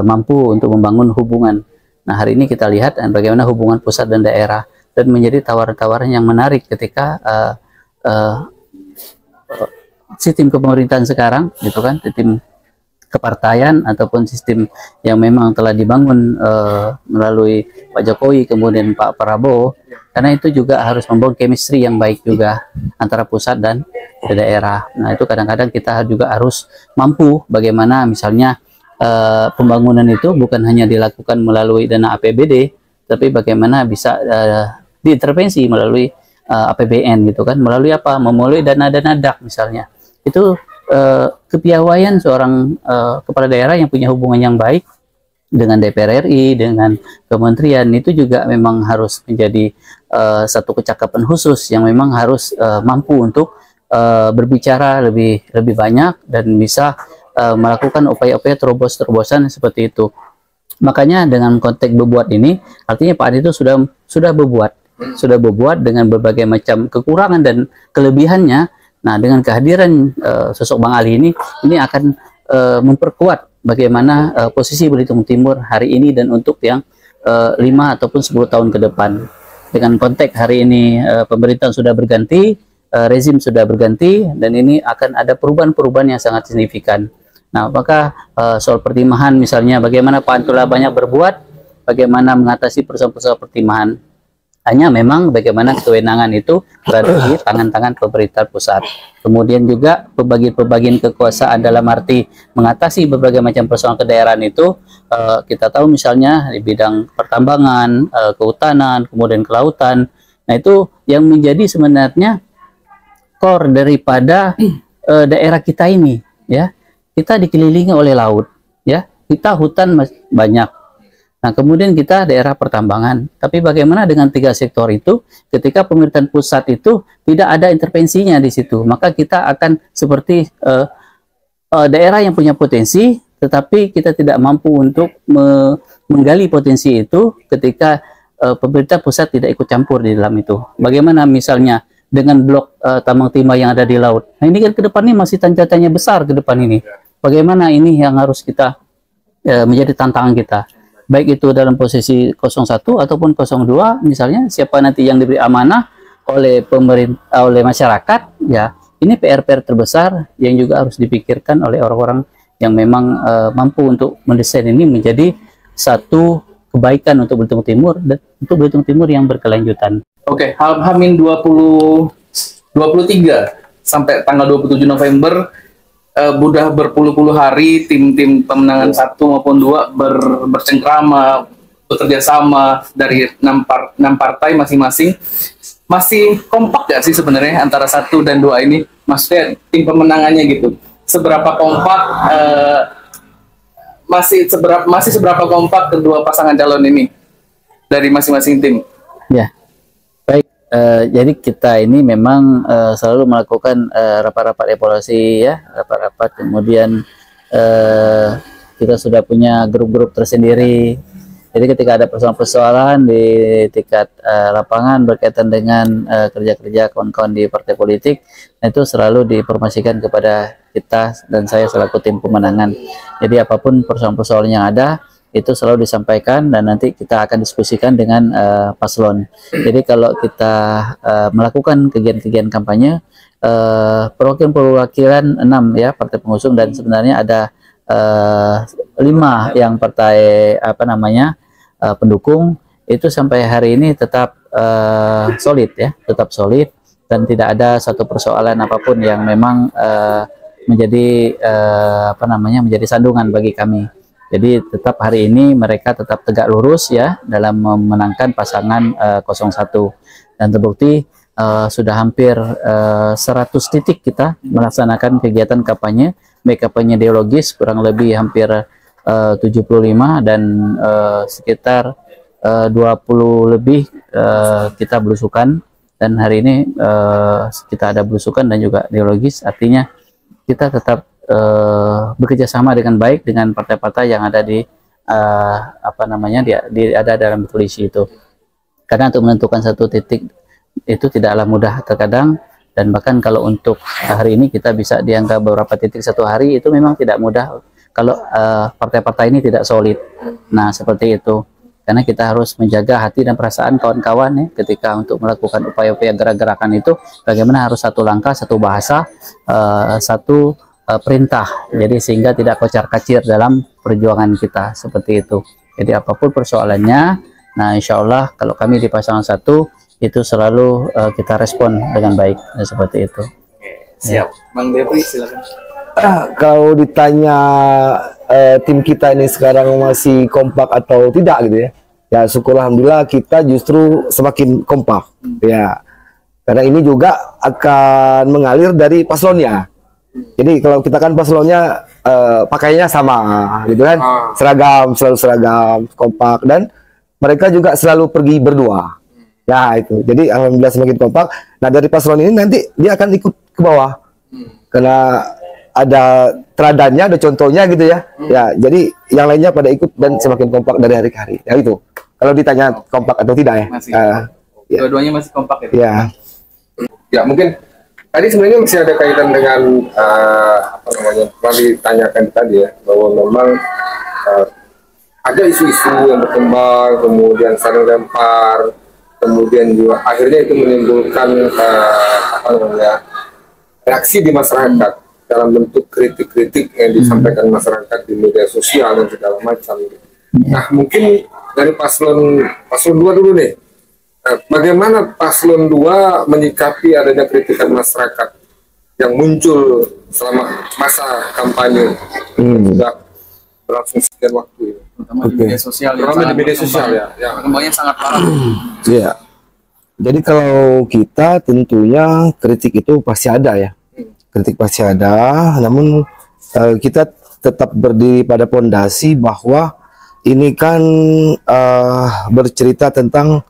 mampu untuk membangun hubungan. Nah, hari ini kita lihat bagaimana hubungan pusat dan daerah, dan menjadi tawaran-tawaran yang menarik ketika sistem kepemerintahan sekarang gitu kan, sistem kepartaian ataupun sistem yang memang telah dibangun melalui Pak Jokowi kemudian Pak Prabowo, karena itu juga harus membangun chemistry yang baik juga antara pusat dan daerah. Nah, itu kadang-kadang kita juga harus mampu bagaimana misalnya pembangunan itu bukan hanya dilakukan melalui dana APBD, tapi bagaimana bisa diintervensi melalui APBN gitu kan, melalui apa? Melalui dana-dana DAK misalnya. Itu kepiawaian seorang kepala daerah yang punya hubungan yang baik dengan DPR RI, dengan kementerian, itu juga memang harus menjadi satu kecakapan khusus yang memang harus mampu untuk berbicara lebih banyak dan bisa melakukan upaya-upaya terobosan seperti itu. Makanya dengan konteks bebuat ini, artinya Pak Adi itu sudah berbuat dengan berbagai macam kekurangan dan kelebihannya. Nah, dengan kehadiran sosok Bang Ali ini akan memperkuat bagaimana posisi Belitung Timur hari ini dan untuk yang 5 ataupun 10 tahun ke depan. Dengan konteks hari ini pemerintahan sudah berganti, rezim sudah berganti, dan ini akan ada perubahan-perubahan yang sangat signifikan. Nah, maka soal pertimahan misalnya bagaimana Pak Antula banyak berbuat, bagaimana mengatasi persoalan-persoalan pertimahan. Hanya memang bagaimana kewenangan itu berada di tangan-tangan pemerintah pusat. Kemudian juga pembagian kekuasaan dalam arti mengatasi berbagai macam persoalan kedaerahan itu, kita tahu misalnya di bidang pertambangan, kehutanan, kemudian kelautan. Nah, itu yang menjadi sebenarnya core daripada daerah kita ini ya. Kita dikelilingi oleh laut ya, kita hutan banyak. Nah, kemudian kita daerah pertambangan. Tapi bagaimana dengan 3 sektor itu ketika pemerintahan pusat itu tidak ada intervensinya di situ? Maka kita akan seperti daerah yang punya potensi, tetapi kita tidak mampu untuk menggali potensi itu ketika pemerintah pusat tidak ikut campur di dalam itu. Bagaimana misalnya dengan blok tambang timah yang ada di laut? Nah, ini kan ke depan ini masih tanjakannya besar ke depan ini. Bagaimana ini yang harus kita menjadi tantangan kita, baik itu dalam posisi 01 ataupun 02 misalnya, siapa nanti yang diberi amanah oleh pemerintah, oleh masyarakat ya. Ini PR-PR terbesar yang juga harus dipikirkan oleh orang-orang yang memang mampu untuk mendesain ini menjadi satu kebaikan untuk Belitung Timur dan untuk Belitung Timur yang berkelanjutan. Oke, H-23 sampai tanggal 27 November sudah berpuluh-puluh hari tim-tim pemenangan 1 maupun 2 bercengkrama, bekerja sama dari 6 partai masing-masing. Masih kompak gak sih sebenarnya antara 1 dan 2 ini? Maksudnya tim pemenangannya gitu. Seberapa kompak, masih seberapa kompak kedua pasangan calon ini dari masing-masing tim? Ya, baik. Jadi kita ini memang selalu melakukan rapat-rapat evaluasi ya, rapat-rapat, kemudian kita sudah punya grup-grup tersendiri. Jadi ketika ada persoalan-persoalan di tingkat lapangan berkaitan dengan kerja-kerja kawan-kawan di partai politik, itu selalu diinformasikan kepada kita dan saya selaku tim pemenangan. Jadi apapun persoalan-persoalan yang ada, itu selalu disampaikan dan nanti kita akan diskusikan dengan paslon. Jadi kalau kita melakukan kegiatan-kegiatan kampanye, perwakilan 6 ya partai pengusung, dan sebenarnya ada 5 yang partai pendukung, itu sampai hari ini tetap solid ya, tetap solid, dan tidak ada satu persoalan apapun yang memang menjadi menjadi sandungan bagi kami. Jadi tetap hari ini mereka tetap tegak lurus ya dalam memenangkan pasangan 01, dan terbukti sudah hampir 100 titik kita melaksanakan kegiatan kampanye, baik kampanye ideologis kurang lebih hampir 75 dan sekitar 20 lebih kita belusukan, dan hari ini kita ada belusukan dan juga dialogis, artinya kita tetap bekerja sama dengan baik dengan partai-partai yang ada di apa namanya ada dalam koalisi itu, karena untuk menentukan satu titik itu tidaklah mudah terkadang, dan bahkan kalau untuk hari ini kita bisa dianggap beberapa titik satu hari itu memang tidak mudah kalau partai-partai ini tidak solid. Nah seperti itu, karena kita harus menjaga hati dan perasaan kawan-kawan ya ketika untuk melakukan upaya-upaya gerak-gerakan itu, bagaimana harus satu langkah, satu bahasa, satu perintah, jadi sehingga tidak kocar-kacir dalam perjuangan kita seperti itu. Jadi apapun persoalannya, nah insya Allah kalau kami di pasangan satu itu selalu kita respon dengan baik, nah, seperti itu. Siap, Bang Devi silakan. Kalau ditanya tim kita ini sekarang masih kompak atau tidak gitu ya, ya syukur alhamdulillah kita justru semakin kompak ya, karena ini juga akan mengalir dari paslonnya. Jadi kalau kita kan paslonnya pakainya sama gitu kan, seragam, selalu seragam, kompak, dan mereka juga selalu pergi berdua ya itu. Jadi alhamdulillah semakin kompak. Nah dari paslon ini nanti dia akan ikut ke bawah karena ada teladannya, ada contohnya gitu ya. Ya, jadi yang lainnya pada ikut dan semakin kompak dari hari ke hari. Ya itu. Kalau ditanya kompak atau tidak ya. Masih. Ya. Dua-duanya masih kompak ya. Ya. Ya mungkin tadi sebenarnya masih ada kaitan dengan apa namanya, telah ditanyakan tadi ya, bahwa memang ada isu-isu yang berkembang, kemudian saling lempar, kemudian juga akhirnya itu menimbulkan apa namanya, reaksi di masyarakat dalam bentuk kritik-kritik yang disampaikan masyarakat di media sosial dan segala macam. Nah mungkin dari paslon 2 dulu nih, bagaimana paslon 2 menyikapi adanya kritikan masyarakat yang muncul selama masa kampanye sudah berlangsung sekian waktu ini? Terutama di media sosial ya. Terutama di media sosial ya. Perkembangannya sangat parah. Iya. Jadi kalau kita tentunya kritik itu pasti ada ya. Kritik pasti ada, namun kita tetap berdiri pada pondasi bahwa ini kan bercerita tentang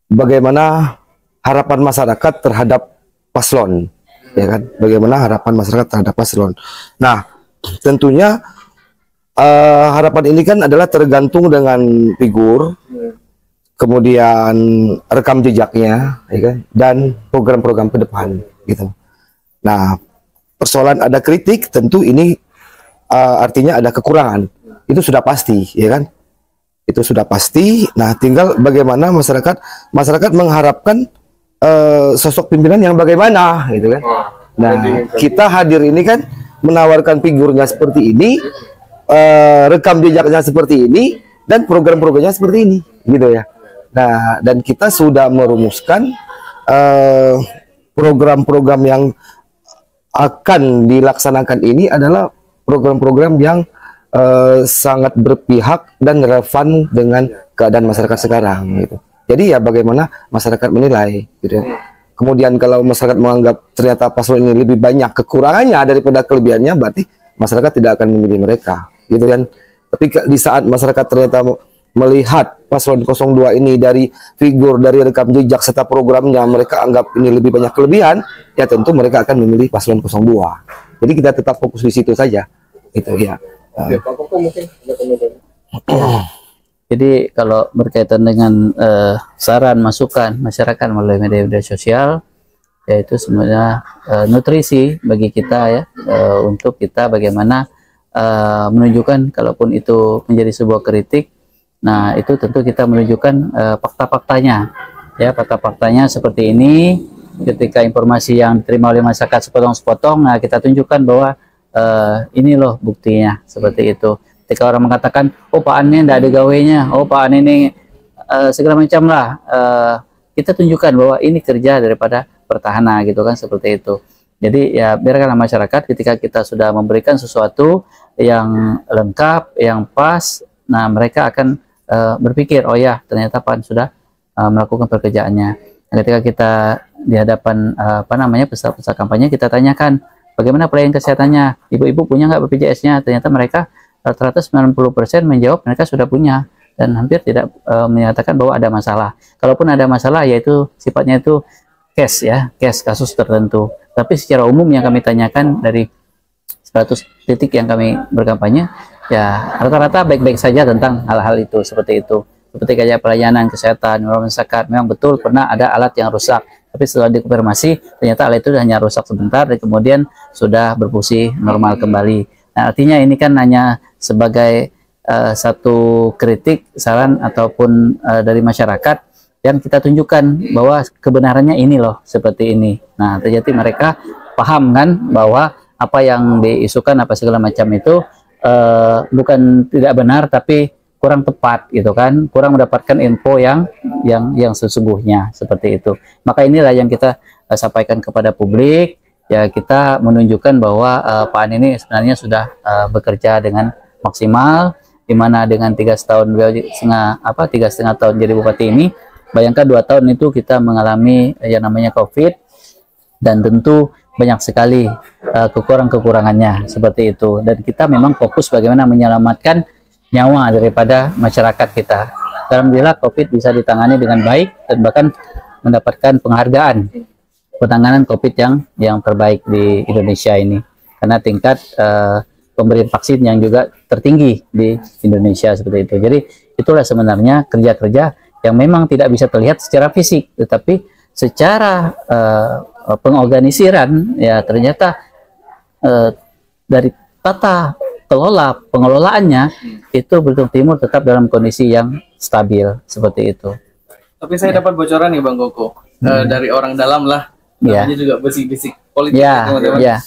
bagaimana harapan masyarakat terhadap paslon, ya kan? Bagaimana harapan masyarakat terhadap paslon. Nah, tentunya harapan ini kan adalah tergantung dengan figur, kemudian rekam jejaknya, ya kan? Dan program-program ke depan, gitu. Nah, persoalan ada kritik, tentu ini artinya ada kekurangan. Itu sudah pasti, ya kan? Itu sudah pasti. Nah, tinggal bagaimana masyarakat mengharapkan sosok pimpinan yang bagaimana, gitu kan? Nah, kita hadir ini kan menawarkan figurnya seperti ini, rekam jejaknya seperti ini, dan program-programnya seperti ini, gitu ya. Nah, dan kita sudah merumuskan program-program yang akan dilaksanakan ini adalah program-program yang sangat berpihak dan relevan dengan keadaan masyarakat sekarang gitu. Jadi ya bagaimana masyarakat menilai gitu. Kemudian kalau masyarakat menganggap ternyata paslon ini lebih banyak kekurangannya daripada kelebihannya, berarti masyarakat tidak akan memilih mereka gitu kan. Tapi di saat masyarakat ternyata melihat paslon 02 ini dari figur, dari rekam jejak serta programnya mereka anggap ini lebih banyak kelebihan, ya tentu mereka akan memilih paslon 02. Jadi kita tetap fokus di situ saja. Itu ya. Jadi kalau berkaitan dengan saran masukan masyarakat melalui media sosial, yaitu sebenarnya nutrisi bagi kita ya, untuk kita bagaimana menunjukkan kalaupun itu menjadi sebuah kritik. Nah, itu tentu kita menunjukkan fakta-faktanya. Ya, fakta-faktanya seperti ini. Ketika informasi yang diterima oleh masyarakat sepotong-sepotong, nah kita tunjukkan bahwa ini loh buktinya, seperti itu. Ketika orang mengatakan, oh Pak An ini tidak ada gawainya, oh Pak An ini segala macam lah, kita tunjukkan bahwa ini kerja daripada pertahanan, gitu kan, seperti itu. Jadi ya biarkanlah masyarakat ketika kita sudah memberikan sesuatu yang lengkap, yang pas, nah mereka akan berpikir, oh ya ternyata Pak An sudah melakukan pekerjaannya. Nah, ketika kita di hadapan peserta kampanye, kita tanyakan bagaimana pelayanan kesehatannya, ibu-ibu punya nggak BPJS-nya? Ternyata mereka rata-rata 90% menjawab mereka sudah punya dan hampir tidak menyatakan bahwa ada masalah. Kalaupun ada masalah yaitu sifatnya itu case ya, case kasus tertentu. Tapi secara umum yang kami tanyakan dari 100 titik yang kami berkampanye, ya rata-rata baik-baik saja tentang hal-hal itu seperti itu. Seperti kayak pelayanan kesehatan, rumah sakit, memang betul pernah ada alat yang rusak. Tapi setelah dikonfirmasi, ternyata alat itu hanya rusak sebentar dan kemudian sudah berfungsi normal kembali. Nah, artinya ini kan hanya sebagai satu kritik, saran ataupun dari masyarakat yang kita tunjukkan bahwa kebenarannya ini loh seperti ini. Nah, terjadi mereka paham kan bahwa apa yang diisukan apa segala macam itu bukan tidak benar tapi kurang tepat gitu kan, kurang mendapatkan info yang sesungguhnya seperti itu. Maka inilah yang kita sampaikan kepada publik, ya kita menunjukkan bahwa Pak An ini sebenarnya sudah bekerja dengan maksimal, di mana dengan 3 tahun beliau tiga setengah tahun jadi bupati ini, bayangkan 2 tahun itu kita mengalami yang namanya COVID dan tentu banyak sekali kekurangannya seperti itu, dan kita memang fokus bagaimana menyelamatkan nyawa daripada masyarakat kita. Alhamdulillah COVID bisa ditangani dengan baik dan bahkan mendapatkan penghargaan penanganan COVID yang terbaik di Indonesia ini karena tingkat pemberian vaksin yang juga tertinggi di Indonesia seperti itu. Jadi itulah sebenarnya kerja-kerja yang memang tidak bisa terlihat secara fisik, tetapi secara pengorganisiran ya ternyata dari tata kelola pengelolaannya itu Belitung Timur tetap dalam kondisi yang stabil seperti itu. Tapi saya dapat bocoran nih Bang Koko dari orang dalam lah, namanya juga bisik-bisik politik teman-teman.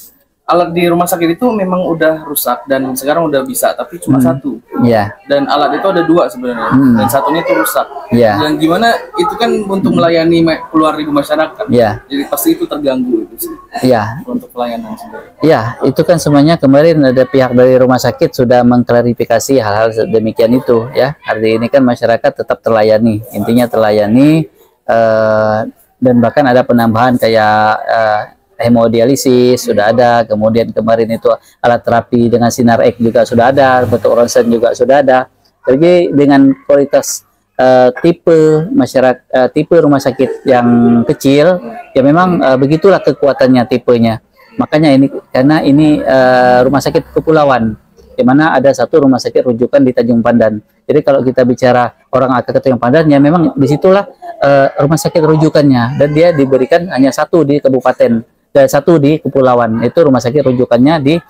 Alat di rumah sakit itu memang udah rusak dan sekarang udah bisa, tapi cuma satu. Dan alat itu ada 2 sebenarnya, dan satunya itu rusak. Dan gimana itu kan untuk melayani keluar ribu masyarakat. Jadi pasti itu terganggu itu sih. Untuk pelayanan sebenarnya. Itu kan semuanya kemarin ada pihak dari rumah sakit sudah mengklarifikasi hal-hal demikian itu ya. Hari ini kan masyarakat tetap terlayani, intinya terlayani dan bahkan ada penambahan kayak hemodialisis sudah ada, kemudian kemarin itu alat terapi dengan sinar X juga sudah ada, bentuk ronsen juga sudah ada. Jadi dengan kualitas tipe masyarakat, tipe rumah sakit yang kecil, ya memang begitulah kekuatannya tipenya. Makanya ini karena ini rumah sakit kepulauan, di mana ada satu rumah sakit rujukan di Tanjung Pandan. Jadi kalau kita bicara orang akan ke Tanjung Pandan, ya memang disitulah rumah sakit rujukannya, dan dia diberikan hanya satu di kabupaten. Dan satu di kepulauan, itu rumah sakit rujukannya di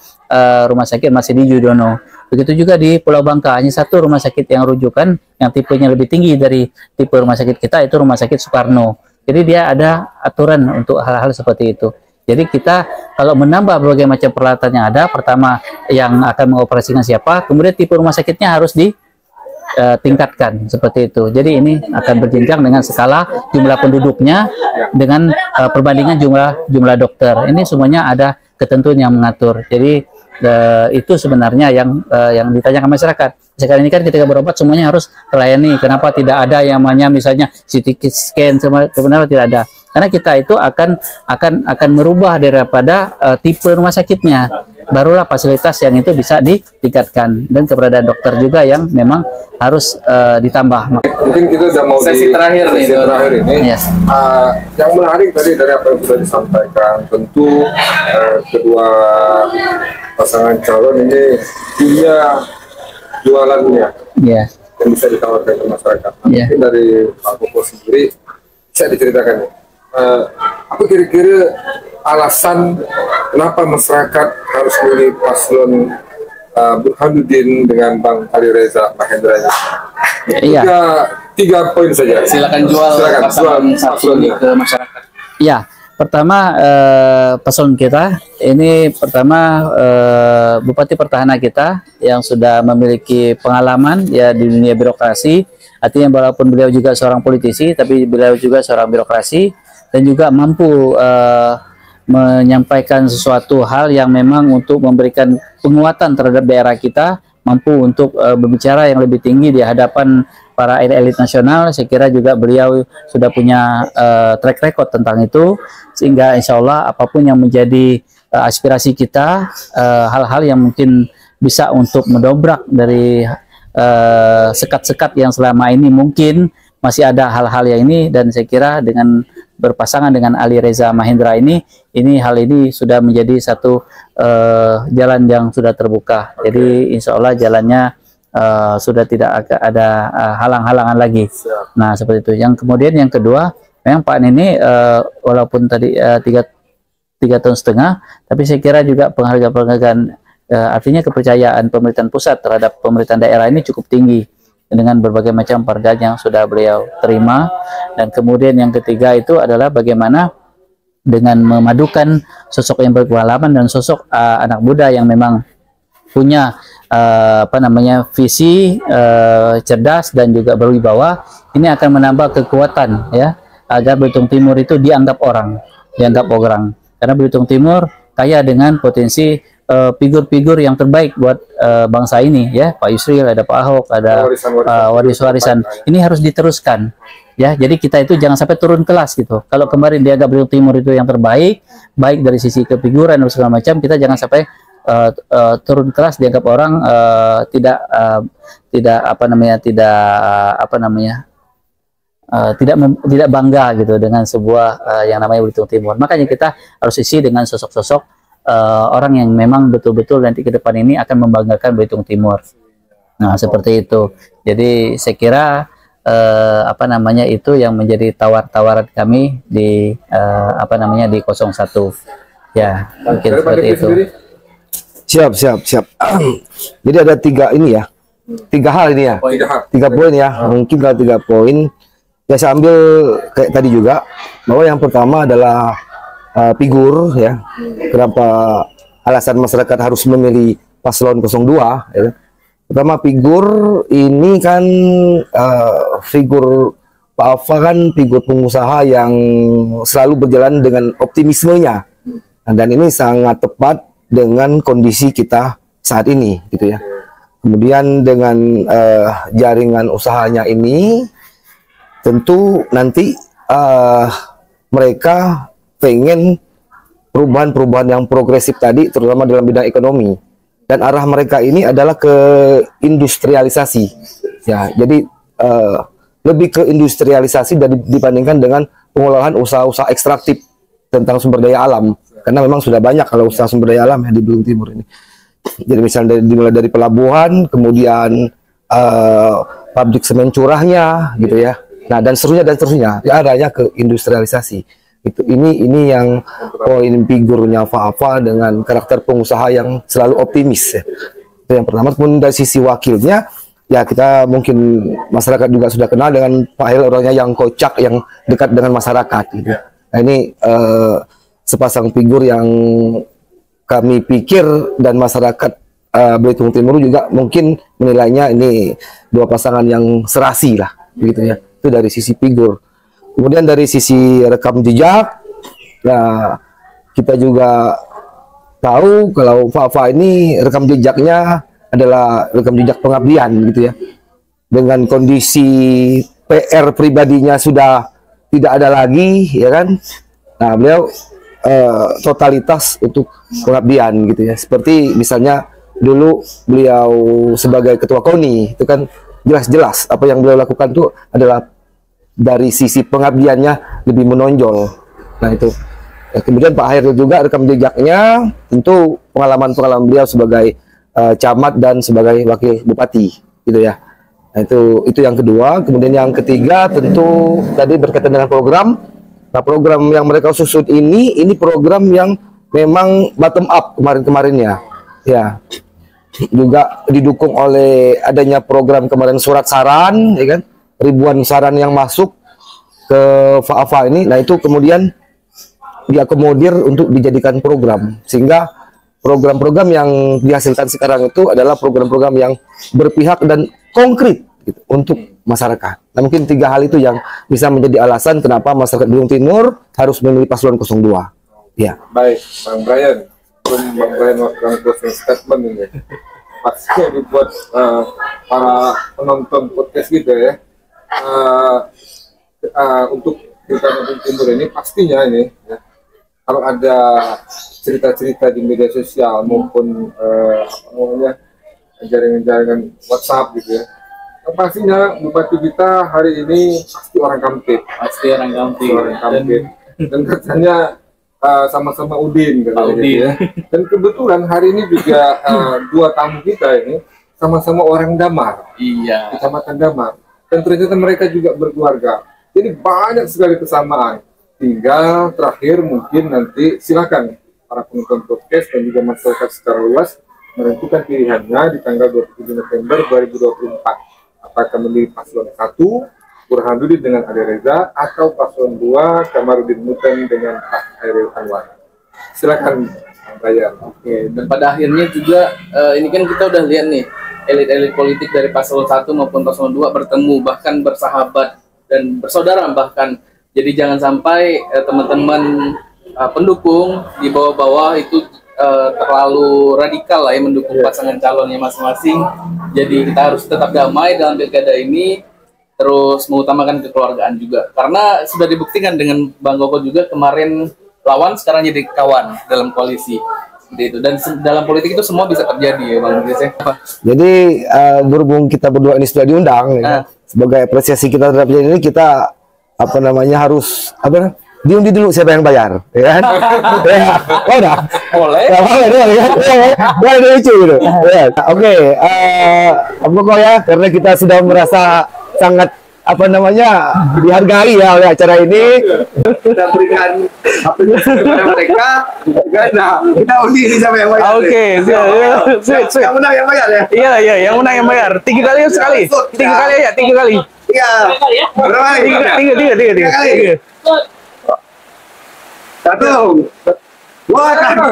rumah sakit Masidi Yudono. Begitu juga di Pulau Bangka, hanya satu rumah sakit yang rujukan yang tipenya lebih tinggi dari tipe rumah sakit kita, itu rumah sakit Soekarno. Jadi dia ada aturan untuk hal-hal seperti itu. Jadi kita kalau menambah berbagai macam peralatan yang ada, pertama yang akan mengoperasikan siapa, kemudian tipe rumah sakitnya harus tingkatkan seperti itu. Jadi ini akan berjenjang dengan skala jumlah penduduknya dengan perbandingan jumlah dokter. Ini semuanya ada ketentuan yang mengatur. Jadi itu sebenarnya yang ditanyakan masyarakat. Sekarang ini kan ketika berobat semuanya harus terlayani. Kenapa tidak ada yang namanya misalnya CT scan? Sebenarnya tidak ada. Karena kita itu akan merubah daripada tipe rumah sakitnya. Barulah fasilitas yang itu bisa ditingkatkan, dan keberadaan dokter juga yang memang harus ditambah. Mungkin kita sudah mau sesi terakhir nih. Ini. Yang menarik tadi dari apa yang sudah disampaikan, tentu kedua pasangan calon ini punya jualannya yang bisa ditawarkan ke masyarakat. Mungkin dari Pak Koko sendiri bisa diceritakan apa kira-kira alasan kenapa masyarakat harus milih paslon Burhanuddin dengan Bang Ali Reza Mahendra? Tiga poin saja. Silakan jual paslon satu ini ke masyarakat. Ya, pertama paslon kita ini pertama Bupati Pertahanan kita yang sudah memiliki pengalaman ya di dunia birokrasi. Artinya walaupun beliau juga seorang politisi, tapi beliau juga seorang birokrasi dan juga mampu menyampaikan sesuatu hal yang memang untuk memberikan penguatan terhadap daerah kita, mampu untuk berbicara yang lebih tinggi di hadapan para elit nasional. Saya kira juga beliau sudah punya track record tentang itu, sehingga insya Allah apapun yang menjadi aspirasi kita, hal-hal yang mungkin bisa untuk mendobrak dari sekat-sekat yang selama ini mungkin masih ada hal-hal yang ini, dan saya kira dengan berpasangan dengan Ali Reza Mahendra ini hal ini sudah menjadi satu jalan yang sudah terbuka. Jadi insya Allah jalannya sudah tidak ada halang-halangan lagi. Nah seperti itu. Yang kemudian yang kedua, memang Pak ini walaupun tadi 3,5 tahun, tapi saya kira juga penghargaan artinya kepercayaan pemerintahan pusat terhadap pemerintahan daerah ini cukup tinggi dengan berbagai macam penghargaan yang sudah beliau terima. Dan kemudian yang ketiga itu adalah bagaimana dengan memadukan sosok yang berpengalaman dan sosok anak muda yang memang punya visi cerdas dan juga berwibawa, ini akan menambah kekuatan ya agar Belitung Timur itu dianggap orang. Karena Belitung Timur kaya dengan potensi figur-figur yang terbaik buat bangsa ini ya, Pak Yusril, ada Pak Ahok, ada waris-warisan. Ini harus diteruskan ya. Jadi kita itu jangan sampai turun kelas gitu. Kalau kemarin dianggap Belitung Timur itu yang terbaik, baik dari sisi kefiguran dan segala macam, kita jangan sampai turun kelas dianggap orang tidak bangga gitu dengan sebuah yang namanya Belitung Timur. Makanya kita harus isi dengan sosok-sosok orang yang memang betul-betul nanti ke depan ini akan membanggakan Belitung Timur. Nah seperti itu. Jadi saya kira itu yang menjadi tawar-tawaran kami di di 01 ya, mungkin seperti itu. Siap. Jadi ada tiga hal ini ya, 3 poin ya. Mungkin kalau 3 poin ya saya ambil kayak tadi juga, bahwa yang pertama adalah figur ya. Kenapa alasan masyarakat harus memilih paslon 02 ya. Pertama, figur ini kan figur Pak Alfa kan figur pengusaha yang selalu berjalan dengan optimismenya, dan ini sangat tepat dengan kondisi kita saat ini gitu ya. Kemudian dengan jaringan usahanya ini tentu nanti mereka pengen perubahan-perubahan yang progresif tadi, terutama dalam bidang ekonomi, dan arah mereka ini adalah ke industrialisasi ya. Jadi lebih ke industrialisasi dibandingkan dengan pengelolaan usaha-usaha ekstraktif tentang sumber daya alam, karena memang sudah banyak kalau usaha sumber daya alam ya di Belitung Timur ini. Jadi misalnya dimulai dari pelabuhan, kemudian pabrik semen curahnya gitu ya. Nah dan seterusnya ya, arahnya ke industrialisasi. Ini yang poin figurnya Fafa dengan karakter pengusaha yang selalu optimis ya. Itu yang pertama. Kemudian dari sisi wakilnya ya, kita mungkin masyarakat juga sudah kenal dengan Pak Hel, orangnya yang kocak, yang dekat dengan masyarakat gitu. Nah ini sepasang figur yang kami pikir dan masyarakat Belitung Timur juga mungkin menilainya ini 2 pasangan yang serasi lah begitu ya. Itu dari sisi figur. Kemudian dari sisi rekam jejak, nah kita juga tahu kalau Fafa ini rekam jejaknya adalah rekam jejak pengabdian gitu ya. Dengan kondisi PR pribadinya sudah tidak ada lagi ya kan. Nah beliau totalitas untuk pengabdian gitu ya. Seperti misalnya dulu beliau sebagai ketua KONI itu kan jelas-jelas apa yang beliau lakukan itu adalah dari sisi pengabdiannya lebih menonjol. Nah itu ya, kemudian Pak Hairil juga rekam jejaknya tentu pengalaman beliau sebagai camat dan sebagai wakil bupati gitu ya. Nah itu yang kedua. Kemudian yang ketiga tentu tadi berkaitan dengan program. Nah program yang mereka susun ini program yang memang bottom up kemarinnya ya, juga didukung oleh adanya program kemarin surat saran ya kan, ribuan saran yang masuk ke Fafa ini. Nah itu kemudian diakomodir untuk dijadikan program, sehingga program-program yang dihasilkan sekarang itu adalah program-program yang berpihak dan konkret gitu, untuk masyarakat. Nah mungkin 3 hal itu yang bisa menjadi alasan kenapa masyarakat Belitung Timur harus memilih paslon 02 ya. Baik, Bang Brian melakukan closing statement ini pastinya dibuat para penonton podcast gitu ya. Untuk Pilkada Belitung Timur ini pastinya ini ya, kalau ada cerita-cerita di media sosial maupun jaringan-jaringan WhatsApp gitu ya. Yang pastinya bupati kita hari ini pasti orang Kamtip. Pasti orang Kamtip. Orang Kamtip. Dan katanya sama-sama Udin katanya gitu ya. Dan kebetulan hari ini juga dua tamu kita ini sama-sama orang Damar. Iya. Kecamatan Damar. Dan ternyata mereka juga berkeluarga. Jadi banyak sekali kesamaan. Tinggal terakhir mungkin nanti silakan para penonton podcast dan juga masyarakat secara luas menentukan pilihannya di tanggal 27 November 2024. Apakah memilih paslon 1 Burhanuddin dengan Ade Reza atau paslon 2 Kamarudin Muten dengan Pak Hairil Anwar. Silakan Raya. Oke, dan pada akhirnya juga ini kan kita udah lihat nih elit-elit politik dari paslon 1 maupun paslon 2 bertemu, bahkan bersahabat dan bersaudara bahkan. Jadi jangan sampai teman-teman pendukung di bawah-bawah itu terlalu radikal lah ya mendukung pasangan calonnya masing-masing. Jadi kita harus tetap damai dalam pilkada ini, terus mengutamakan kekeluargaan juga. Karena sudah dibuktikan dengan Bang Koko juga kemarin lawan sekarang jadi kawan dalam koalisi. Seperti itu. Dan dalam politik itu semua bisa terjadi ya Bang Idris ya. Jadi berhubung kita berdua ini sudah diundang, ya, sebagai apresiasi kita terhadap ini kita harus diundi dulu siapa yang bayar, ya kan? Ya, udah. Boleh. Ya, boleh lucu gitu. Ya. Oke, Koko ya, karena kita sudah merasa sangat dihargai ya oleh acara ini. Kita berikan apresiasi kepada mereka. Nah, kita undi ini siapa yang bayar. Oke, sweet. Yang menang yang bayar ya. Iya, yang menang yang bayar. 3 kali sekali. 3 kali ya, 3 kali. Iya. Berapa kali? 3 kali. 1, 2, 2 sama.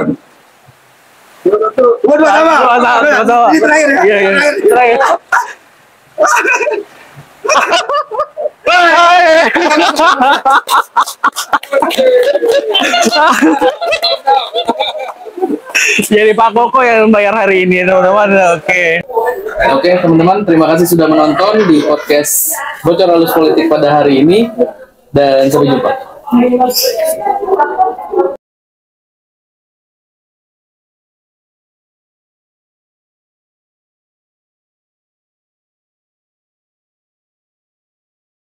Ini terakhir ya. Iya. Terakhir. Jadi Pak Koko yang bayar hari ini teman-teman. Oke teman-teman, terima kasih sudah menonton di podcast Bocor Halus Politik pada hari ini dan sampai jumpa.